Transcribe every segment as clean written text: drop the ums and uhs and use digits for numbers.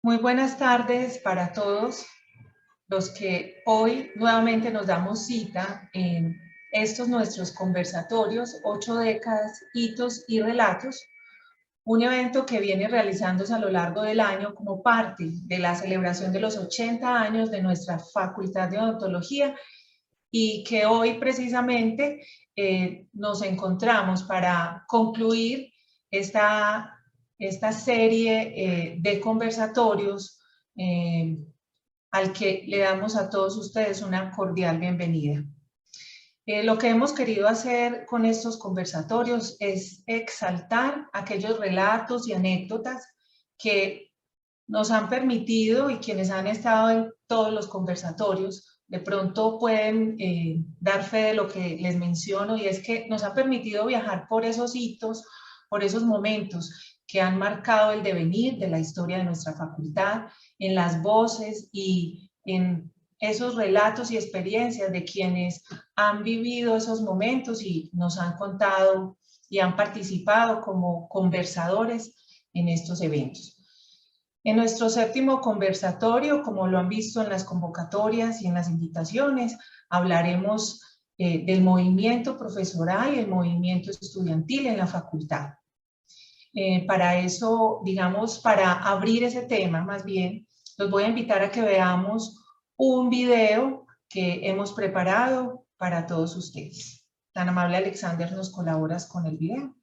Muy buenas tardes para todos los que hoy nuevamente nos damos cita en estos nuestros conversatorios, 8 décadas, hitos y relatos, un evento que viene realizándose a lo largo del año como parte de la celebración de los 80 años de nuestra Facultad de Odontología y que hoy precisamente nos encontramos para concluir esta, esta serie de conversatorios al que le damos a todos ustedes una cordial bienvenida. Lo que hemos querido hacer con estos conversatorios es exaltar aquellos relatos y anécdotas que nos han permitido, y quienes han estado en todos los conversatorios de pronto pueden dar fe de lo que les menciono, y es que nos ha permitido viajar por esos hitos, por esos momentos que han marcado el devenir de la historia de nuestra facultad, en las voces y en esos relatos y experiencias de quienes han vivido esos momentos y nos han contado y han participado como conversadores en estos eventos. En nuestro séptimo conversatorio, como lo han visto en las convocatorias y en las invitaciones, hablaremos del movimiento profesoral y el movimiento estudiantil en la facultad. Para eso, digamos, para abrir ese tema, más bien, los voy a invitar a que veamos un video que hemos preparado para todos ustedes. Tan amable Alexander, ¿nos colaboras con el video?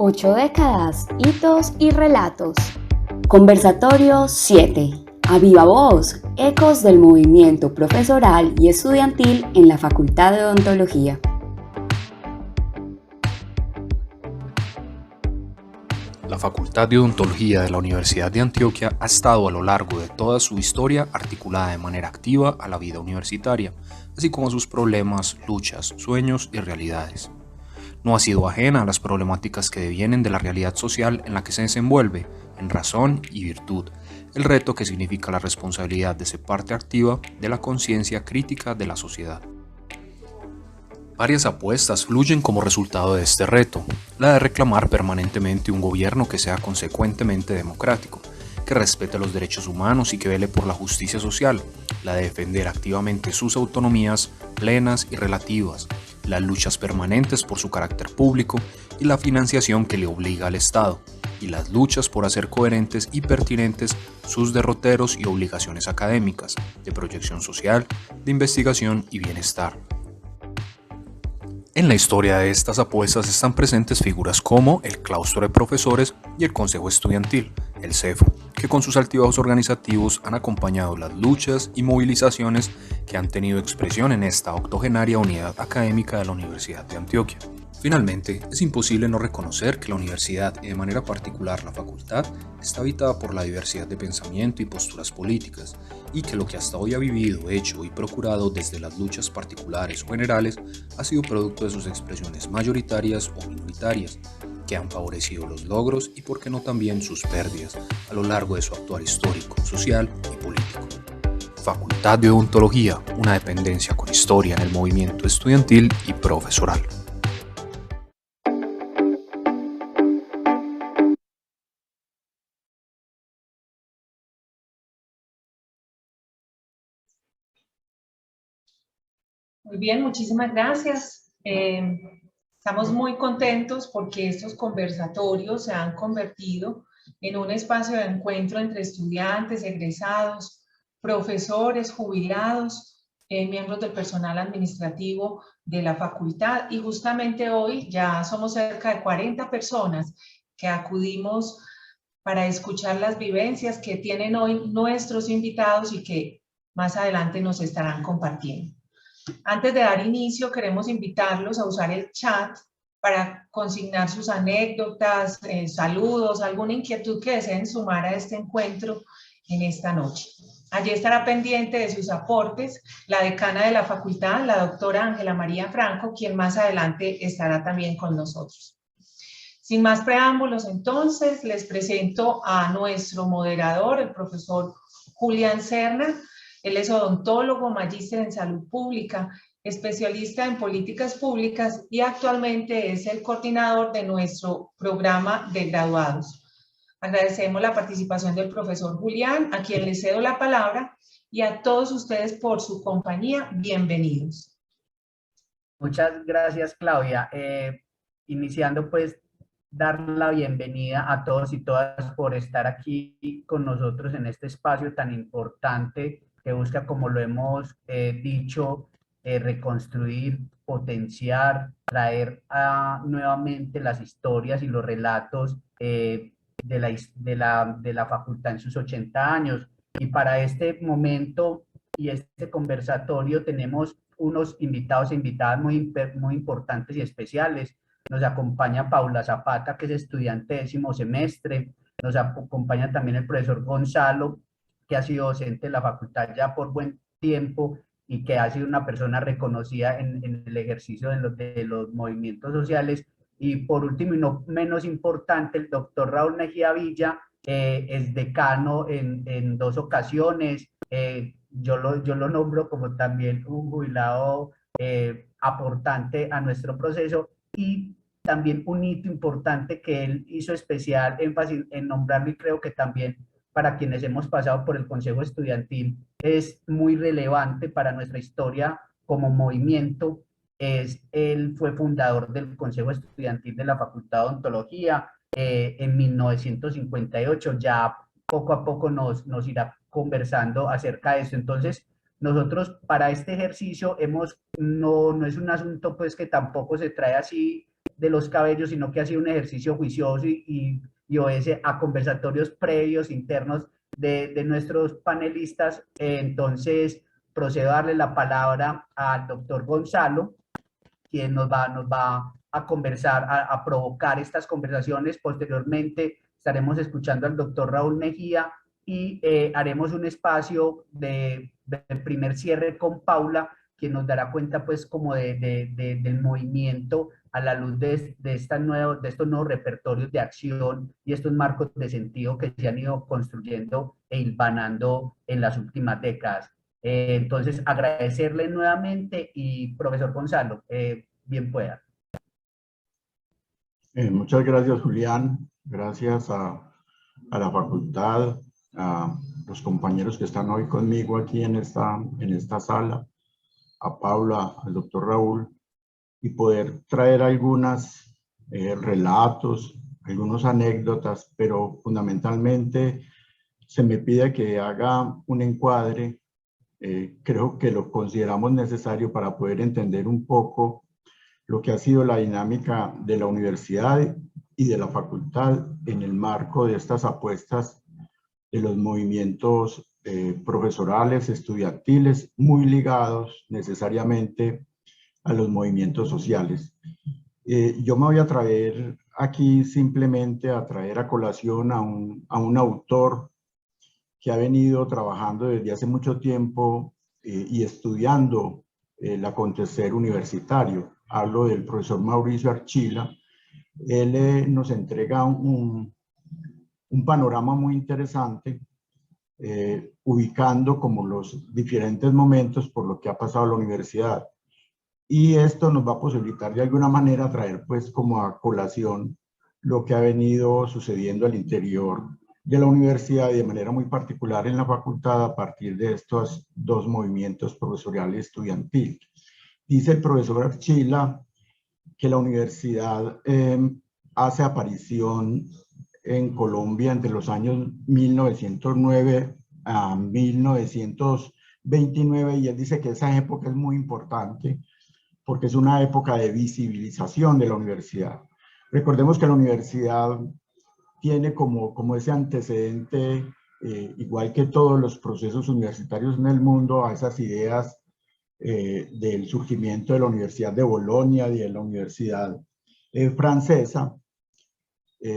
Ocho décadas, hitos y relatos. Conversatorio 7. A viva voz, ecos del movimiento profesoral y estudiantil en la Facultad de Odontología. La Facultad de Odontología de la Universidad de Antioquia ha estado a lo largo de toda su historia articulada de manera activa a la vida universitaria, así como a sus problemas, luchas, sueños y realidades. No ha sido ajena a las problemáticas que devienen de la realidad social en la que se desenvuelve, en razón y virtud, el reto que significa la responsabilidad de ser parte activa de la conciencia crítica de la sociedad. Varias apuestas fluyen como resultado de este reto, la de reclamar permanentemente un gobierno que sea consecuentemente democrático, que respete los derechos humanos y que vele por la justicia social, la de defender activamente sus autonomías plenas y relativas, las luchas permanentes por su carácter público y la financiación que le obliga al Estado, y las luchas por hacer coherentes y pertinentes sus derroteros y obligaciones académicas, de proyección social, de investigación y bienestar. En la historia de estas apuestas están presentes figuras como el claustro de profesores y el consejo estudiantil, el CEFO, que con sus altibajos organizativos han acompañado las luchas y movilizaciones que han tenido expresión en esta octogenaria unidad académica de la Universidad de Antioquia. Finalmente, es imposible no reconocer que la universidad, y de manera particular la facultad, está habitada por la diversidad de pensamiento y posturas políticas, y que lo que hasta hoy ha vivido, hecho y procurado desde las luchas particulares o generales ha sido producto de sus expresiones mayoritarias o minoritarias, que han favorecido los logros y, por qué no también, sus pérdidas a lo largo de su actuar histórico, social y político. Facultad de Odontología, una dependencia con historia en el movimiento estudiantil y profesoral. Muy bien, muchísimas gracias. Estamos muy contentos porque estos conversatorios se han convertido en un espacio de encuentro entre estudiantes, egresados, profesores, jubilados, miembros del personal administrativo de la facultad. Y justamente hoy ya somos cerca de 40 personas que acudimos para escuchar las vivencias que tienen hoy nuestros invitados y que más adelante nos estarán compartiendo. Antes de dar inicio, queremos invitarlos a usar el chat para consignar sus anécdotas, saludos, alguna inquietud que deseen sumar a este encuentro en esta noche. Allí estará pendiente de sus aportes la decana de la facultad, la doctora Ángela María Franco, quien más adelante estará también con nosotros. Sin más preámbulos, entonces, les presento a nuestro moderador, el profesor Julián Serna. Él es odontólogo, magíster en salud pública, especialista en políticas públicas y actualmente es el coordinador de nuestro programa de graduados. Agradecemos la participación del profesor Julián, a quien le cedo la palabra, y a todos ustedes por su compañía. Bienvenidos. Muchas gracias, Claudia. Iniciando, pues, dar la bienvenida a todos y todas por estar aquí con nosotros en este espacio tan importante que busca, como lo hemos dicho, reconstruir, potenciar, traer nuevamente las historias y los relatos de la facultad en sus 80 años. Y para este momento y este conversatorio tenemos unos invitados e invitadas muy importantes y especiales. Nos acompaña Paula Zapata, que es estudiante de 10º semestre. Nos acompaña también el profesor Gonzalo, que ha sido docente de la facultad ya por buen tiempo y que ha sido una persona reconocida en el ejercicio de los movimientos sociales. Y por último, y no menos importante, el doctor Raúl Mejía Villa, es decano en 2 ocasiones. Yo lo nombro como también un jubilado aportante a nuestro proceso, y también un hito importante que él hizo especial énfasis en nombrarlo, y creo que también para quienes hemos pasado por el Consejo Estudiantil es muy relevante para nuestra historia como movimiento. Él fue fundador del Consejo Estudiantil de la Facultad de Odontología en 1958. Ya poco a poco nos irá conversando acerca de eso. Entonces, nosotros para este ejercicio no es un asunto pues que tampoco se trae así de los cabellos, sino que ha sido un ejercicio juicioso y obedece a conversatorios previos, internos de nuestros panelistas. Entonces, procedo a darle la palabra al doctor Gonzalo, quien nos va a conversar, a provocar estas conversaciones. Posteriormente estaremos escuchando al doctor Raúl Mejía y haremos un espacio de primer cierre con Paula, quien nos dará cuenta pues como del movimiento a la luz de estos nuevos repertorios de acción y estos marcos de sentido que se han ido construyendo e hilvanando en las últimas décadas. Entonces, agradecerle nuevamente, y profesor Gonzalo, bien pueda. Muchas gracias, Julián. Gracias a la facultad, a los compañeros que están hoy conmigo aquí en esta sala, a Paula, al doctor Raúl, y poder traer algunos relatos, algunas anécdotas, pero fundamentalmente se me pide que haga un encuadre. Creo que lo consideramos necesario para poder entender un poco lo que ha sido la dinámica de la universidad y de la facultad en el marco de estas apuestas de los movimientos profesorales, estudiantiles, muy ligados necesariamente a los movimientos sociales. Yo me voy a traer aquí simplemente a traer a colación a un autor que ha venido trabajando desde hace mucho tiempo y estudiando el acontecer universitario. Hablo del profesor Mauricio Archila. Él nos entrega un panorama muy interesante, ubicando como los diferentes momentos por lo que ha pasado la universidad. Y esto nos va a posibilitar de alguna manera traer pues como a colación lo que ha venido sucediendo al interior de la universidad y de manera muy particular en la facultad a partir de estos 2 movimientos profesional y estudiantil. Dice el profesor Archila que la universidad hace aparición en Colombia entre los años 1909 a 1929, y él dice que esa época es muy importante porque es una época de visibilización de la universidad. Recordemos que la universidad tiene como ese antecedente, igual que todos los procesos universitarios en el mundo, a esas ideas del surgimiento de la Universidad de Bolonia y de la Universidad francesa,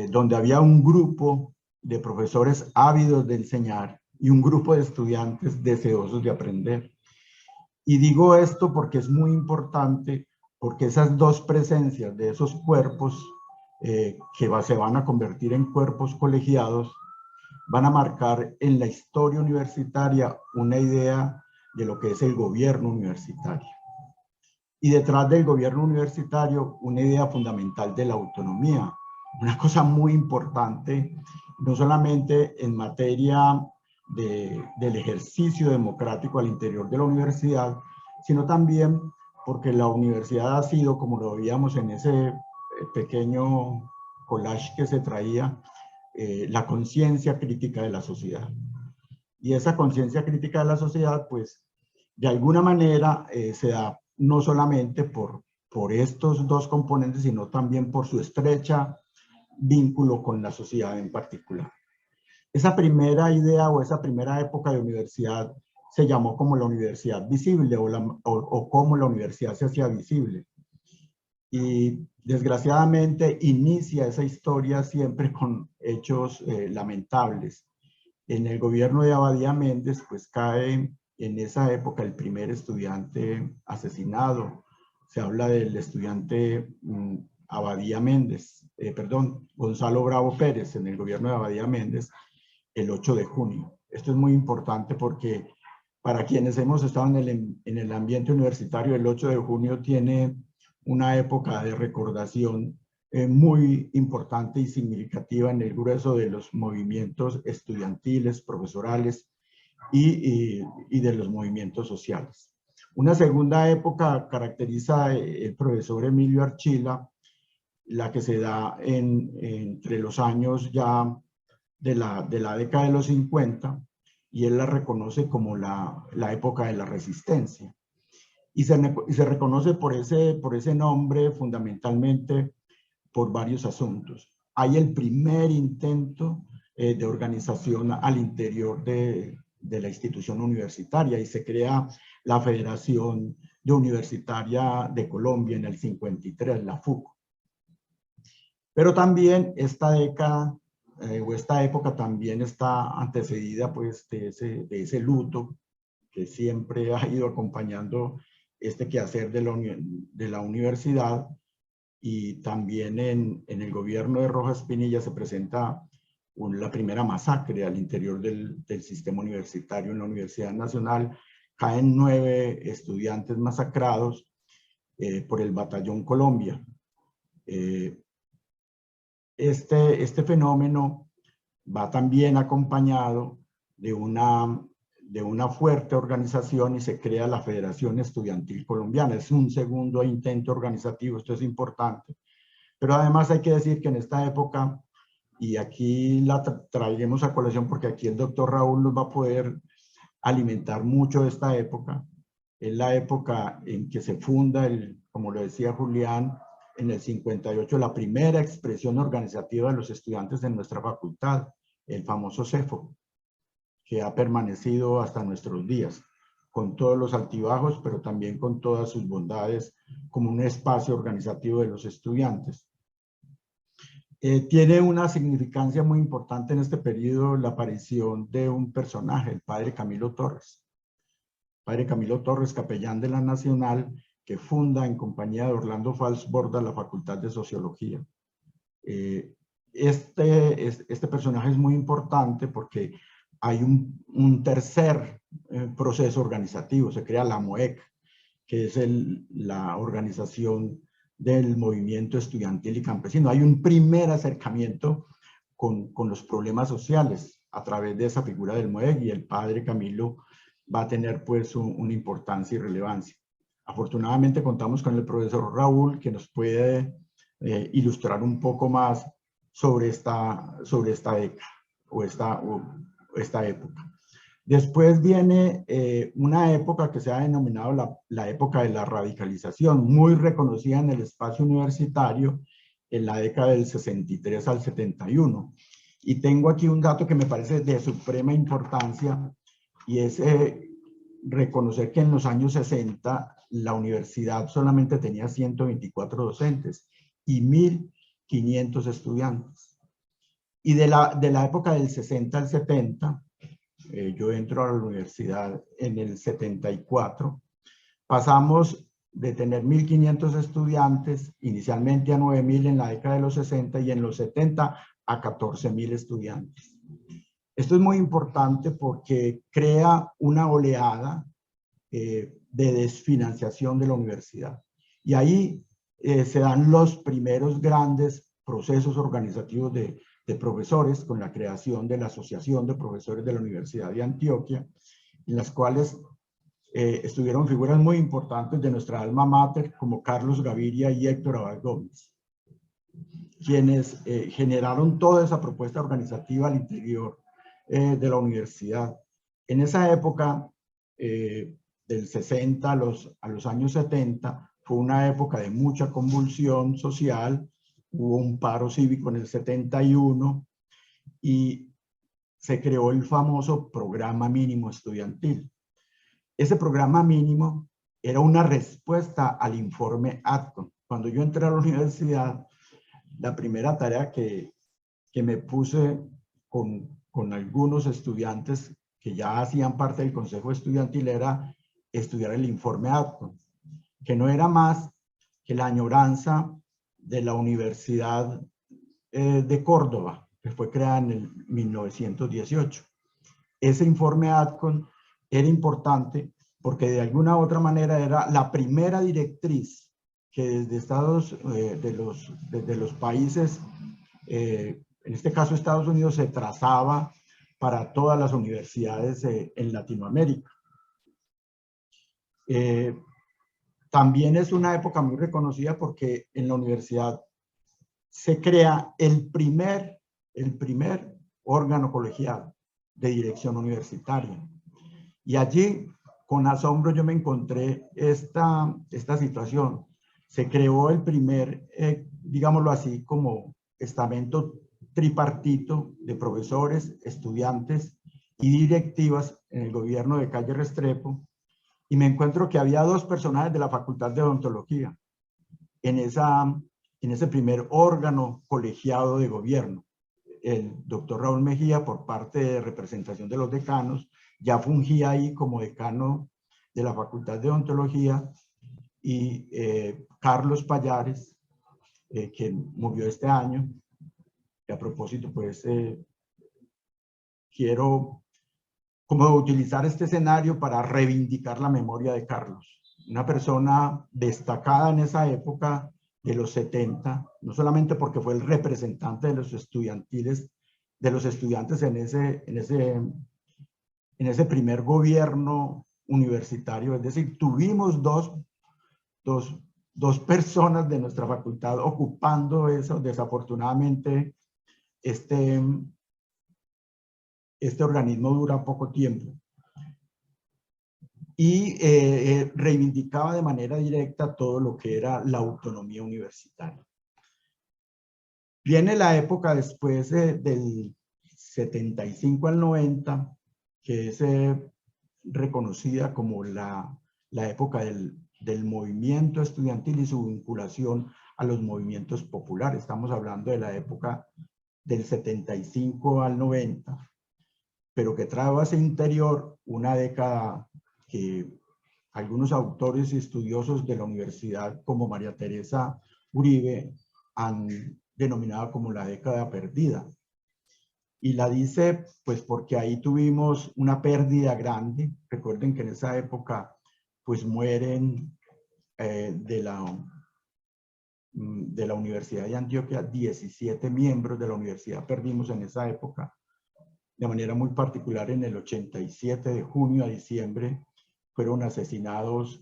donde había un grupo de profesores ávidos de enseñar y un grupo de estudiantes deseosos de aprender. Y digo esto porque es muy importante, porque esas dos presencias de esos cuerpos que se van a convertir en cuerpos colegiados, van a marcar en la historia universitaria una idea de lo que es el gobierno universitario. Y detrás del gobierno universitario, una idea fundamental de la autonomía. Una cosa muy importante, no solamente en materia del ejercicio democrático al interior de la universidad, sino también porque la universidad ha sido, como lo veíamos en ese pequeño collage que se traía, la conciencia crítica de la sociedad. Y esa conciencia crítica de la sociedad, pues, de alguna manera se da no solamente por estos dos componentes, sino también por su estrecha vínculo con la sociedad en particular. Esa primera idea o esa primera época de universidad se llamó como la universidad visible o como la universidad se hacía visible. Y desgraciadamente inicia esa historia siempre con hechos lamentables. En el gobierno de Abadía Méndez, pues cae en esa época el primer estudiante asesinado. Se habla del estudiante Abadía Méndez, Gonzalo Bravo Pérez, en el gobierno de Abadía Méndez, el 8 de junio. Esto es muy importante porque para quienes hemos estado en el ambiente universitario, el 8 de junio tiene una época de recordación muy importante y significativa en el grueso de los movimientos estudiantiles, profesorales y de los movimientos sociales. Una segunda época caracteriza el profesor Emilio Archila, la que se da entre los años ya de la década de los 50, y él la reconoce como la época de la resistencia. Y se reconoce por ese nombre fundamentalmente por varios asuntos. Hay el primer intento de organización al interior de la institución universitaria y se crea la Federación Universitaria de Colombia en el 53, la FUCO. Pero también esta década o esta época también está antecedida pues de ese luto que siempre ha ido acompañando este quehacer de la universidad, y también en el gobierno de Rojas Pinilla se presenta la primera masacre al interior del sistema universitario en la Universidad Nacional. Caen 9 estudiantes masacrados por el Batallón Colombia. Este fenómeno va también acompañado de una fuerte organización y se crea la Federación Estudiantil Colombiana. Es un segundo intento organizativo, esto es importante. Pero además hay que decir que en esta época, y aquí la traeremos a colación porque aquí el doctor Raúl nos va a poder alimentar mucho de esta época, es la época en que se funda, como lo decía Julián, en el 58, la primera expresión organizativa de los estudiantes en nuestra facultad, el famoso CEFO, que ha permanecido hasta nuestros días, con todos los altibajos, pero también con todas sus bondades, como un espacio organizativo de los estudiantes. Tiene una significancia muy importante en este periodo la aparición de un personaje, el padre Camilo Torres. Padre Camilo Torres, capellán de la Nacional, que funda en compañía de Orlando Fals Borda la Facultad de Sociología. Este personaje es muy importante porque hay un tercer proceso organizativo, se crea la MOEC, que es la organización del movimiento estudiantil y campesino. Hay un primer acercamiento con los problemas sociales a través de esa figura del MOEC, y el padre Camilo va a tener pues una importancia y relevancia. Afortunadamente contamos con el profesor Raúl, que nos puede ilustrar un poco más sobre esta década o esta época. Después viene una época que se ha denominado la época de la radicalización, muy reconocida en el espacio universitario en la década del 63 al 71. Y tengo aquí un dato que me parece de suprema importancia, y es reconocer que en los años 60 la universidad solamente tenía 124 docentes y 1.500 estudiantes. Y de la época del 60 al 70, yo entro a la universidad en el 74, pasamos de tener 1.500 estudiantes, inicialmente a 9.000 en la década de los 60 y en los 70 a 14.000 estudiantes. Esto es muy importante porque crea una oleada de desfinanciación de la universidad. Y ahí se dan los primeros grandes procesos organizativos de profesores con la creación de la Asociación de Profesores de la Universidad de Antioquia, en las cuales estuvieron figuras muy importantes de nuestra alma mater como Carlos Gaviria y Héctor Abad Gómez, quienes generaron toda esa propuesta organizativa al interior de la universidad. En esa época, del 60 a los años 70, fue una época de mucha convulsión social, hubo un paro cívico en el 71 y se creó el famoso programa mínimo estudiantil. Ese programa mínimo era una respuesta al informe Atcon. Cuando yo entré a la universidad, la primera tarea que me puse con algunos estudiantes que ya hacían parte del consejo estudiantil era estudiar el informe Atcon, que no era más que la añoranza de la Universidad de Córdoba, que fue creada en el 1918. Ese informe Atcon era importante porque de alguna u otra manera era la primera directriz que desde los países, en este caso Estados Unidos, se trazaba para todas las universidades en Latinoamérica. También es una época muy reconocida porque en la universidad se crea el primer órgano colegiado de dirección universitaria. Y allí, con asombro, yo me encontré esta situación. Se creó el primer, digámoslo así, como estamento tripartito de profesores, estudiantes y directivas en el gobierno de Calle Restrepo, y me encuentro que había dos personajes de la Facultad de Odontología en ese primer órgano colegiado de gobierno. El doctor Raúl Mejía, por parte de representación de los decanos, ya fungía ahí como decano de la Facultad de Odontología, y Carlos Pallares, que murió este año. Y a propósito, pues quiero como utilizar este escenario para reivindicar la memoria de Carlos, una persona destacada en esa época de los 70, no solamente porque fue el representante de los estudiantes en ese primer gobierno universitario, es decir, tuvimos dos personas de nuestra facultad ocupando eso. Desafortunadamente, este organismo dura poco tiempo. Y reivindicaba de manera directa todo lo que era la autonomía universitaria. Viene la época después del 75 al 90, que es reconocida como la época del movimiento estudiantil y su vinculación a los movimientos populares. Estamos hablando de la época del 75 al 90, pero que trae a ese interior una década que algunos autores y estudiosos de la universidad, como María Teresa Uribe, han denominado como la década perdida. Y la dice pues porque ahí tuvimos una pérdida grande. Recuerden que en esa época pues mueren de la Universidad de Antioquia 17 miembros de la universidad perdimos en esa época. De manera muy particular, en el 87, de junio a diciembre, fueron asesinados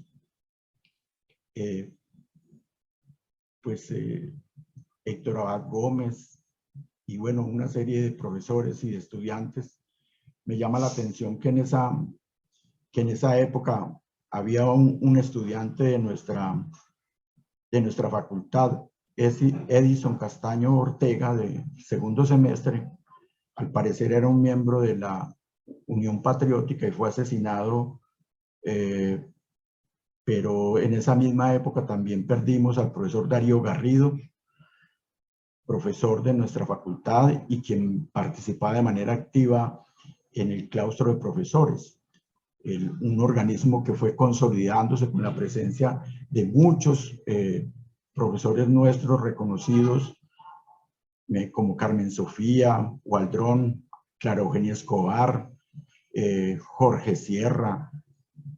Héctor Abad Gómez y bueno, una serie de profesores y de estudiantes. Me llama la atención que en esa época había un estudiante de nuestra facultad, Edison Castaño Ortega, de segundo semestre. Al parecer era un miembro de la Unión Patriótica y fue asesinado, pero en esa misma época también perdimos al profesor Darío Garrido, profesor de nuestra facultad y quien participaba de manera activa en el claustro de profesores, un organismo que fue consolidándose con la presencia de muchos profesores nuestros reconocidos, como Carmen Sofía, Waldrón, Clara Eugenia Escobar, Jorge Sierra,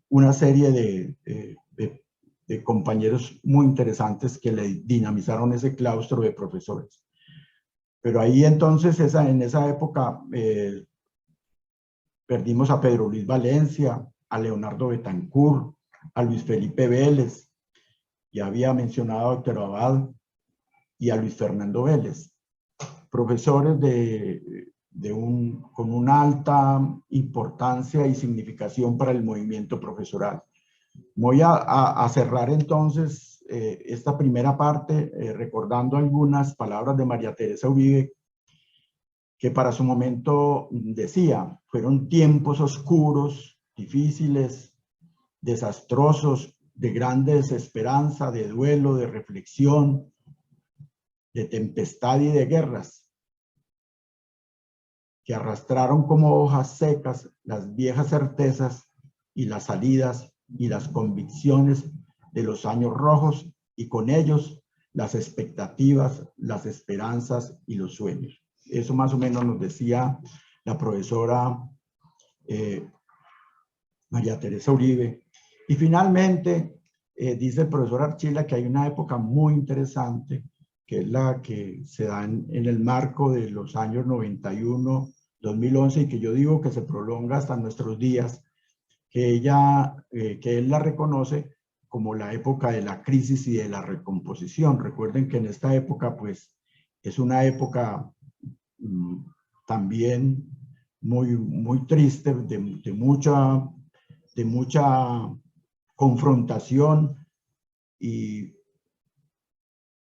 una serie de compañeros muy interesantes que le dinamizaron ese claustro de profesores. Pero ahí entonces, en esa época, perdimos a Pedro Luis Valencia, a Leonardo Betancourt, a Luis Felipe Vélez, ya había mencionado a Héctor Abad y a Luis Fernando Vélez, profesores con una alta importancia y significación para el movimiento profesoral. Voy a cerrar entonces esta primera parte recordando algunas palabras de María Teresa Uribe, que para su momento decía: fueron tiempos oscuros, difíciles, desastrosos, de gran desesperanza, de duelo, de reflexión, de tempestad y de guerras, que arrastraron como hojas secas las viejas certezas y las salidas y las convicciones de los años rojos, y con ellos las expectativas, las esperanzas y los sueños. Eso más o menos nos decía la profesora María Teresa Uribe. Y finalmente, dice el profesor Archila que hay una época muy interesante, que es la que se da en el marco de los años 91, 2011, y que yo digo que se prolonga hasta nuestros días, que él la reconoce como la época de la crisis y de la recomposición. Recuerden que en esta época, pues, es una época también muy triste, de mucha confrontación,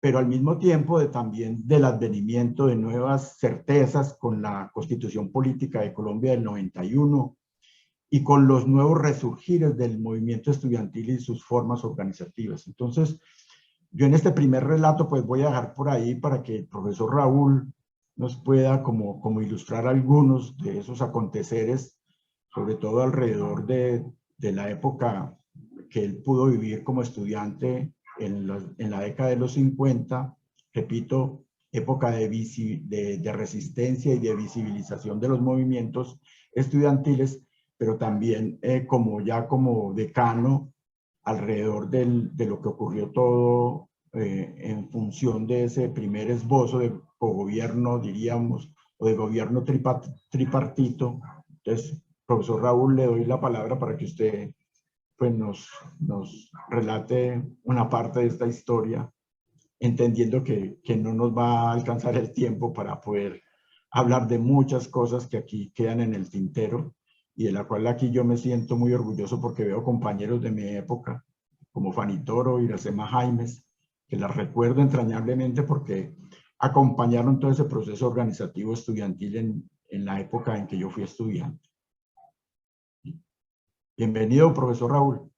pero al mismo tiempo también del advenimiento de nuevas certezas con la Constitución Política de Colombia del 91 y con los nuevos resurgires del movimiento estudiantil y sus formas organizativas. Entonces, yo en este primer relato pues voy a dejar por ahí para que el profesor Raúl nos pueda como ilustrar algunos de esos aconteceres, sobre todo alrededor de la época que él pudo vivir como estudiante en la década de los 50, repito, época de resistencia y de visibilización de los movimientos estudiantiles, pero también como decano alrededor de lo que ocurrió todo en función de ese primer esbozo de cogobierno, diríamos, o de gobierno tripartito. Entonces, profesor Raúl, le doy la palabra para que usted pues, nos relate una parte de esta historia, entendiendo que no nos va a alcanzar el tiempo para poder hablar de muchas cosas que aquí quedan en el tintero, y de la cual aquí yo me siento muy orgulloso porque veo compañeros de mi época, como Fanny Toro, Iracema Jaimes, que las recuerdo entrañablemente porque acompañaron todo ese proceso organizativo estudiantil en la época en que yo fui estudiante. Bienvenido, profesor Raúl.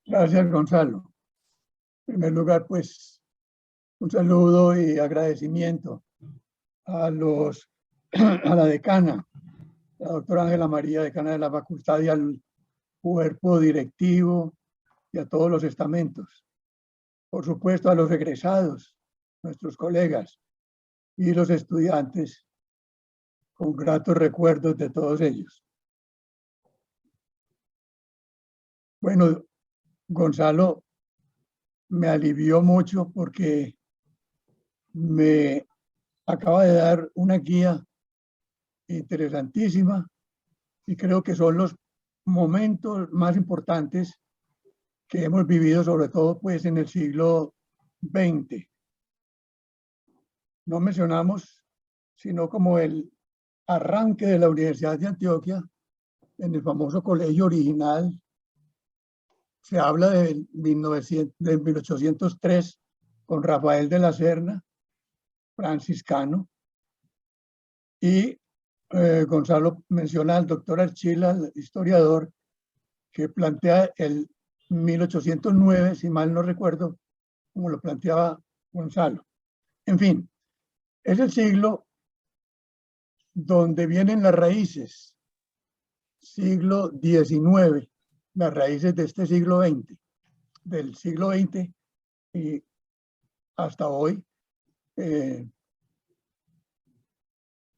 Gracias, Gonzalo. En primer lugar, pues, un saludo y agradecimiento a la decana, la doctora Ángela María, decana de la facultad, y al cuerpo directivo y a todos los estamentos. Por supuesto, a los egresados, nuestros colegas, y los estudiantes, con gratos recuerdos de todos ellos. Bueno, Gonzalo me alivió mucho porque me acaba de dar una guía interesantísima y creo que son los momentos más importantes que hemos vivido, sobre todo pues en el siglo XX. No mencionamos sino como el arranque de la Universidad de Antioquia en el famoso colegio original. Se habla de 1803 con Rafael de la Serna, franciscano, y Gonzalo menciona al doctor Archila, el historiador, que plantea el 1809, si mal no recuerdo, como lo planteaba Gonzalo. En fin, es el siglo donde vienen las raíces, siglo XIX, las raíces de este siglo XX, del siglo XX y hasta hoy, el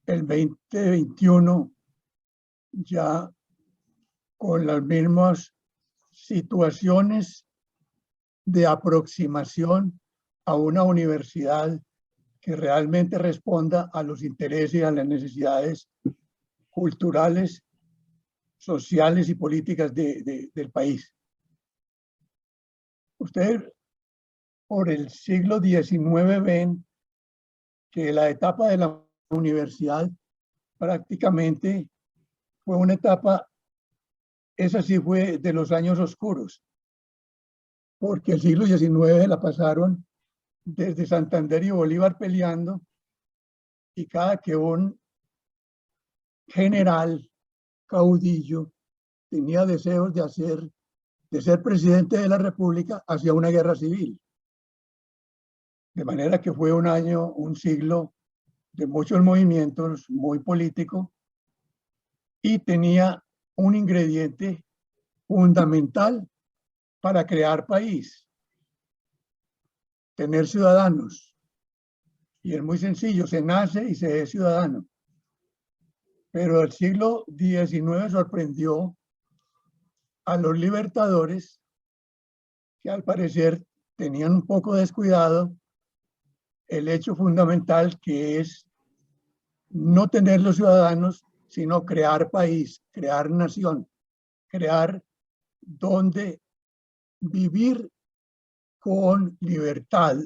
2021, ya con las mismas situaciones de aproximación a una universidad que realmente responda a los intereses y a las necesidades culturales, sociales y políticas del país. Ustedes por el siglo XIX ven que la etapa de la universidad prácticamente fue una etapa, esa sí fue de los años oscuros, porque el siglo XIX la pasaron desde Santander y Bolívar peleando, y cada que un general caudillo tenía deseos de ser presidente de la República, hacía una guerra civil. De manera que fue un siglo de muchos movimientos, muy político, y tenía un ingrediente fundamental para crear país: tener ciudadanos. Y es muy sencillo, se nace y se es ciudadano. Pero el siglo XIX sorprendió a los libertadores, que al parecer tenían un poco descuidado el hecho fundamental, que es no tener los ciudadanos, sino crear país, crear nación, crear donde vivir con libertad,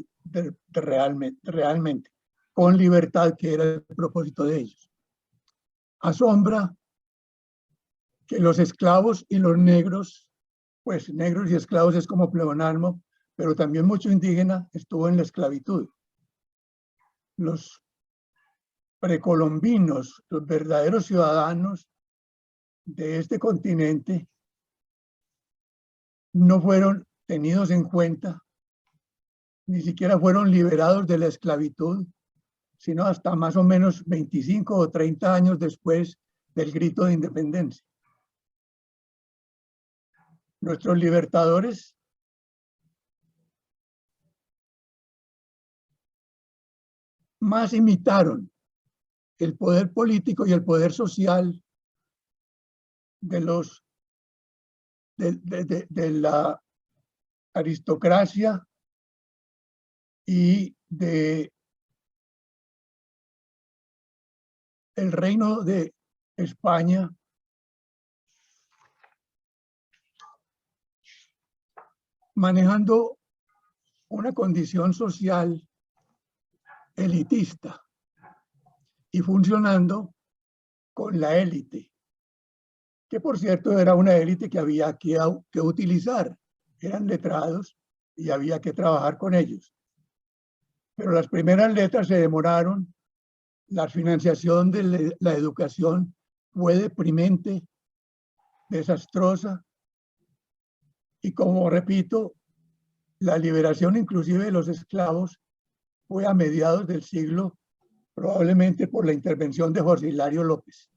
realmente, con libertad, que era el propósito de ellos. Asombra que los esclavos y los negros, pues negros y esclavos es como pleonasmo, pero también mucho indígena estuvo en la esclavitud. Los precolombinos, los verdaderos ciudadanos de este continente, no fueron tenidos en cuenta, ni siquiera fueron liberados de la esclavitud, sino hasta más o menos 25 o 30 años después del grito de independencia. Nuestros libertadores más imitaron el poder político y el poder social de la aristocracia y de el reino de España, manejando una condición social elitista y funcionando con la élite, que por cierto era una élite que había que utilizar, eran letrados y había que trabajar con ellos. Pero las primeras letras se demoraron, la financiación de la educación fue deprimente, desastrosa, y como repito, la liberación inclusive de los esclavos fue a mediados del siglo, probablemente por la intervención de José Hilario López,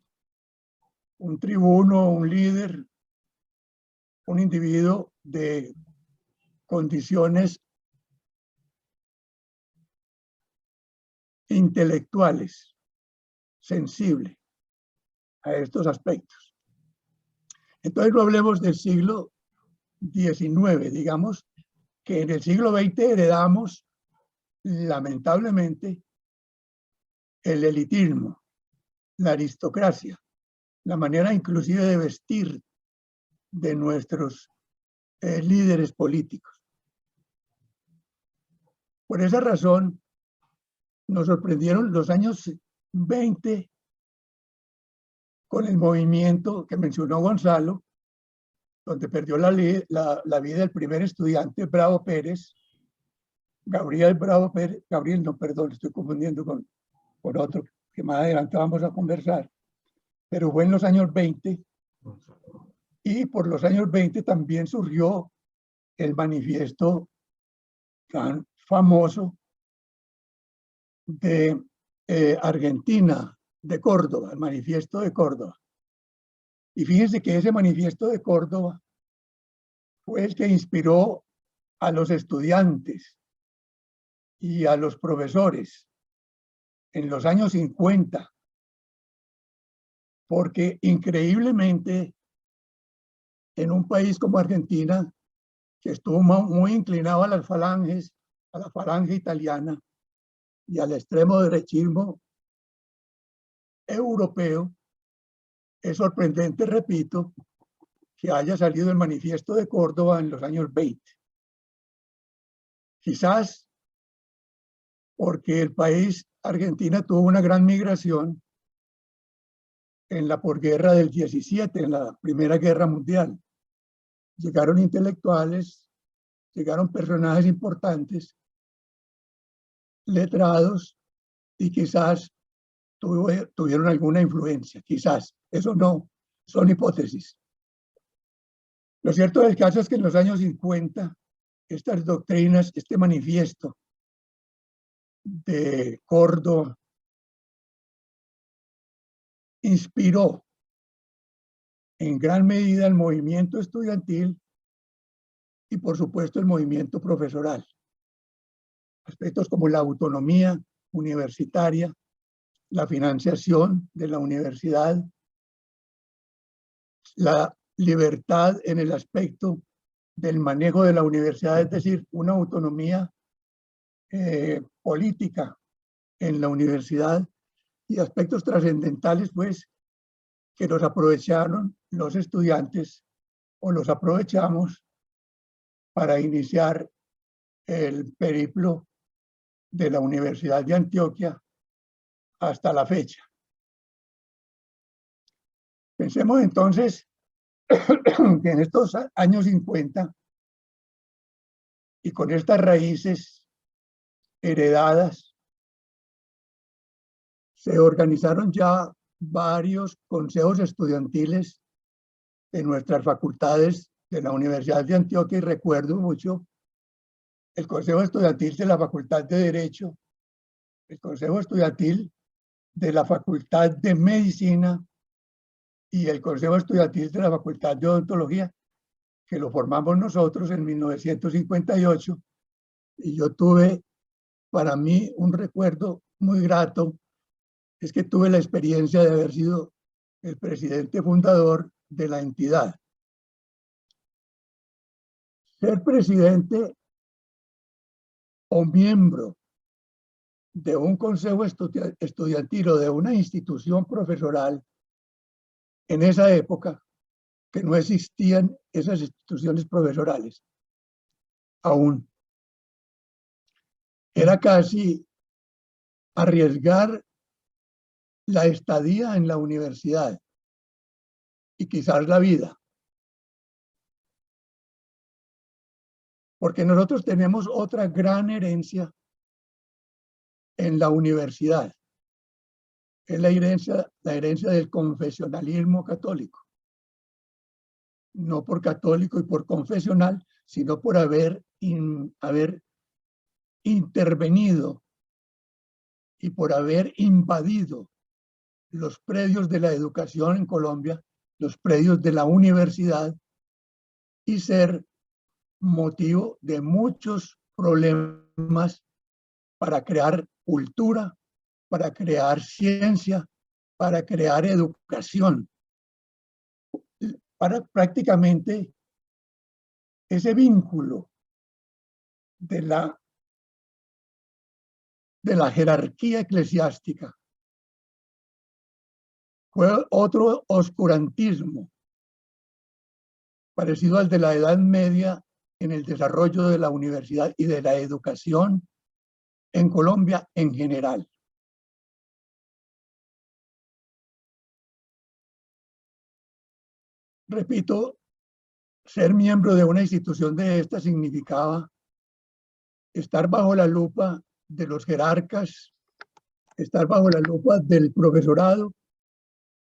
un tribuno, un líder, un individuo de condiciones intelectuales, sensible a estos aspectos. Entonces no hablemos del siglo XIX, digamos que en el siglo XX heredamos lamentablemente el elitismo, la aristocracia, la manera inclusive de vestir de nuestros líderes políticos. Por esa razón nos sorprendieron los años 20 con el movimiento que mencionó Gonzalo, donde perdió la vida el primer estudiante, Bravo Pérez, Gabriel Bravo Pérez, Gabriel, no, perdón, estoy confundiendo con otro que más adelante vamos a conversar, pero fue en los años 20, y por los años 20 también surgió el manifiesto tan famoso de Argentina, de Córdoba, el Manifiesto de Córdoba. Y fíjense que ese Manifiesto de Córdoba fue el que inspiró a los estudiantes y a los profesores en los años 50, porque increíblemente en un país como Argentina, que estuvo muy inclinado a las falanges, a la falange italiana y al extremo derechismo europeo, es sorprendente, repito, que haya salido el Manifiesto de Córdoba en los años 20. Quizás porque el país, Argentina, tuvo una gran migración en la posguerra del 17, en la Primera Guerra Mundial. Llegaron intelectuales, llegaron personajes importantes, letrados, y quizás tuvieron alguna influencia, quizás. Eso no, son hipótesis. Lo cierto del caso es que en los años 50, estas doctrinas, este manifiesto de Córdoba, inspiró en gran medida el movimiento estudiantil y, por supuesto, el movimiento profesoral. Aspectos como la autonomía universitaria, la financiación de la universidad, la libertad en el aspecto del manejo de la universidad, es decir, una autonomía política en la universidad, y aspectos trascendentales, pues, que los aprovecharon los estudiantes o los aprovechamos para iniciar el periplo de la Universidad de Antioquia hasta la fecha. Pensemos entonces que en estos años 50 y con estas raíces heredadas, se organizaron ya varios consejos estudiantiles en nuestras facultades de la Universidad de Antioquia, y recuerdo mucho el Consejo Estudiantil de la Facultad de Derecho, el Consejo Estudiantil de la Facultad de Medicina y el Consejo Estudiantil de la Facultad de Odontología, que lo formamos nosotros en 1958, y yo tuve, para mí, un recuerdo muy grato, es que tuve la experiencia de haber sido el presidente fundador de la entidad. Ser presidente o miembro de un consejo estudiantil o de una institución profesoral en esa época, que no existían esas instituciones profesorales aún, era casi arriesgar la estadía en la universidad y quizás la vida. Porque nosotros tenemos otra gran herencia en la universidad. Es la herencia del confesionalismo católico. No por católico y por confesional, sino por haber intervenido y por haber invadido los predios de la educación en Colombia, los predios de la universidad, y ser motivo de muchos problemas para crear cultura, para crear ciencia, para crear educación, para prácticamente ese vínculo de la jerarquía eclesiástica. Fue otro oscurantismo parecido al de la Edad Media en el desarrollo de la universidad y de la educación en Colombia en general. Repito, ser miembro de una institución de esta significaba estar bajo la lupa de los jerarcas, estar bajo la lupa del profesorado,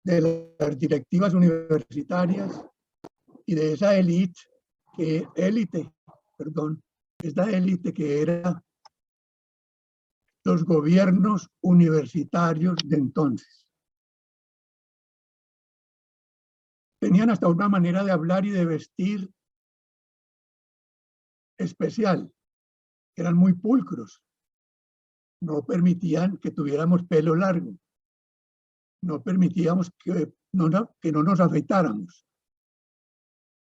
de las directivas universitarias y de esa élite que era los gobiernos universitarios de entonces. tenían hasta una manera de hablar y de vestir especial. Eran muy pulcros. No permitían que tuviéramos pelo largo. No permitíamos que no nos afeitáramos.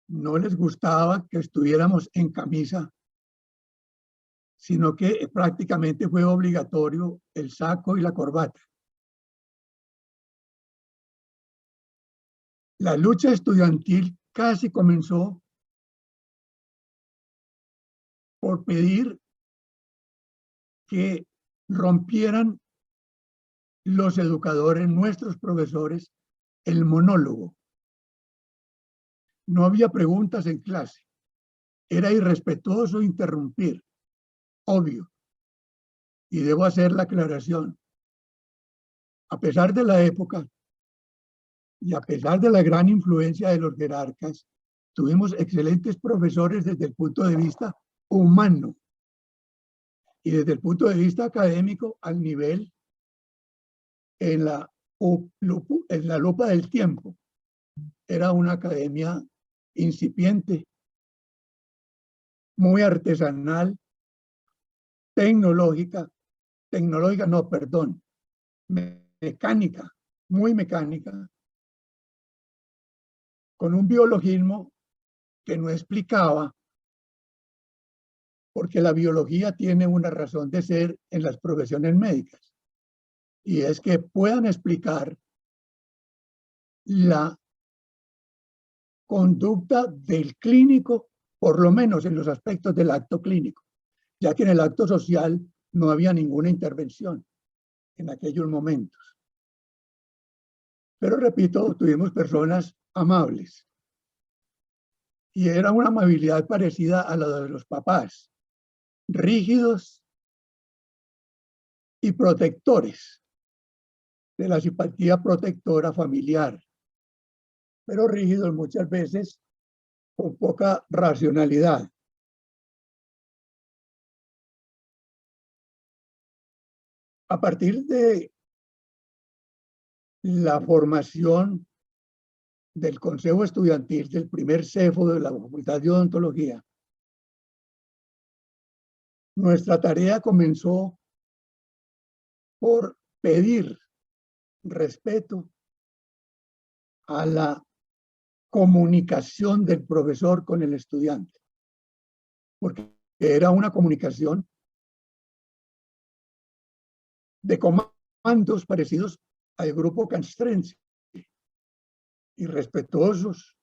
No les gustaba que estuviéramos en camisa, sino que prácticamente fue obligatorio el saco y la corbata. La lucha estudiantil casi comenzó por pedir que rompieran los educadores, nuestros profesores, el monólogo. No había preguntas en clase. Era irrespetuoso interrumpir, obvio. Y debo hacer la aclaración. A pesar de la época y a pesar de la gran influencia de los jerarcas, tuvimos excelentes profesores desde el punto de vista humano y desde el punto de vista académico al nivel en la lupa del tiempo. Era una academia incipiente, muy artesanal, mecánica, muy mecánica, con un biologismo que no explicaba, porque la biología tiene una razón de ser en las profesiones médicas, y es que puedan explicar la conducta del clínico, por lo menos en los aspectos del acto clínico, ya que en el acto social no había ninguna intervención en aquellos momentos. Pero repito, tuvimos personas amables. Y era una amabilidad parecida a la de los papás, rígidos y protectores, de la simpatía protectora familiar, pero rígidos muchas veces con poca racionalidad. A partir de la formación del Consejo Estudiantil, del primer CEFO de la Facultad de Odontología, nuestra tarea comenzó por pedir respeto a la comunicación del profesor con el estudiante, porque era una comunicación de comandos parecidos al grupo castrense, y respetuosos.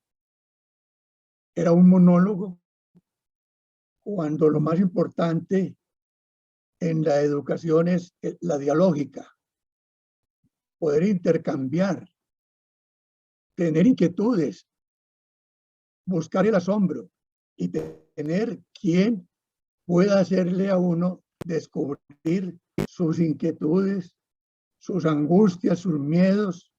Era un monólogo, cuando lo más importante en la educación es la dialógica, poder intercambiar, tener inquietudes, buscar el asombro y tener quien pueda hacerle a uno descubrir sus inquietudes, sus angustias, sus miedos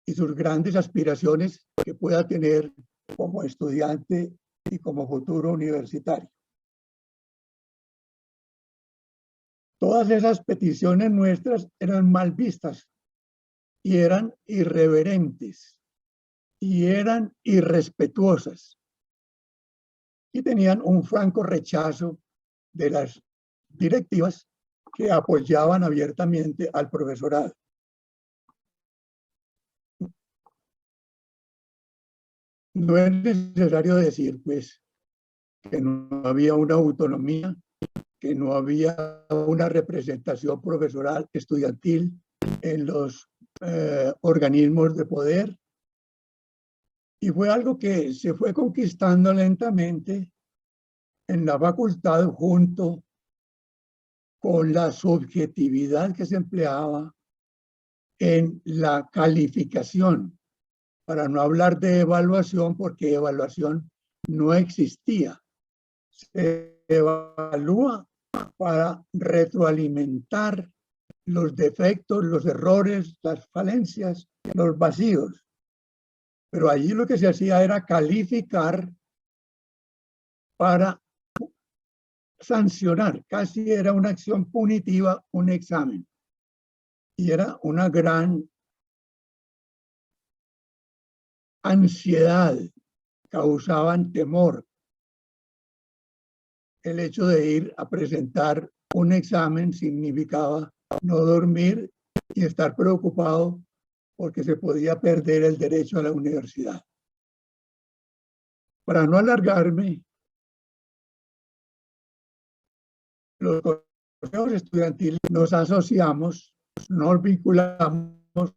y sus grandes aspiraciones que pueda tener como estudiante y como futuro universitario. Todas esas peticiones nuestras eran mal vistas y eran irreverentes y eran irrespetuosas y tenían un franco rechazo de las directivas que apoyaban abiertamente al profesorado. No es necesario decir, pues, que no había una autonomía, que no había una representación profesoral estudiantil en los organismos de poder. Y fue algo que se fue conquistando lentamente en la facultad junto con la subjetividad que se empleaba en la calificación, para no hablar de evaluación, porque evaluación no existía. Se evalúa para retroalimentar los defectos, los errores, las falencias, los vacíos. Pero allí lo que se hacía era calificar para sancionar, casi era una acción punitiva, un examen. Y era una gran ansiedad, causaban temor. El hecho de ir a presentar un examen significaba no dormir y estar preocupado porque se podía perder el derecho a la universidad. Para no alargarme, los consejos estudiantiles nos asociamos, nos vinculamos,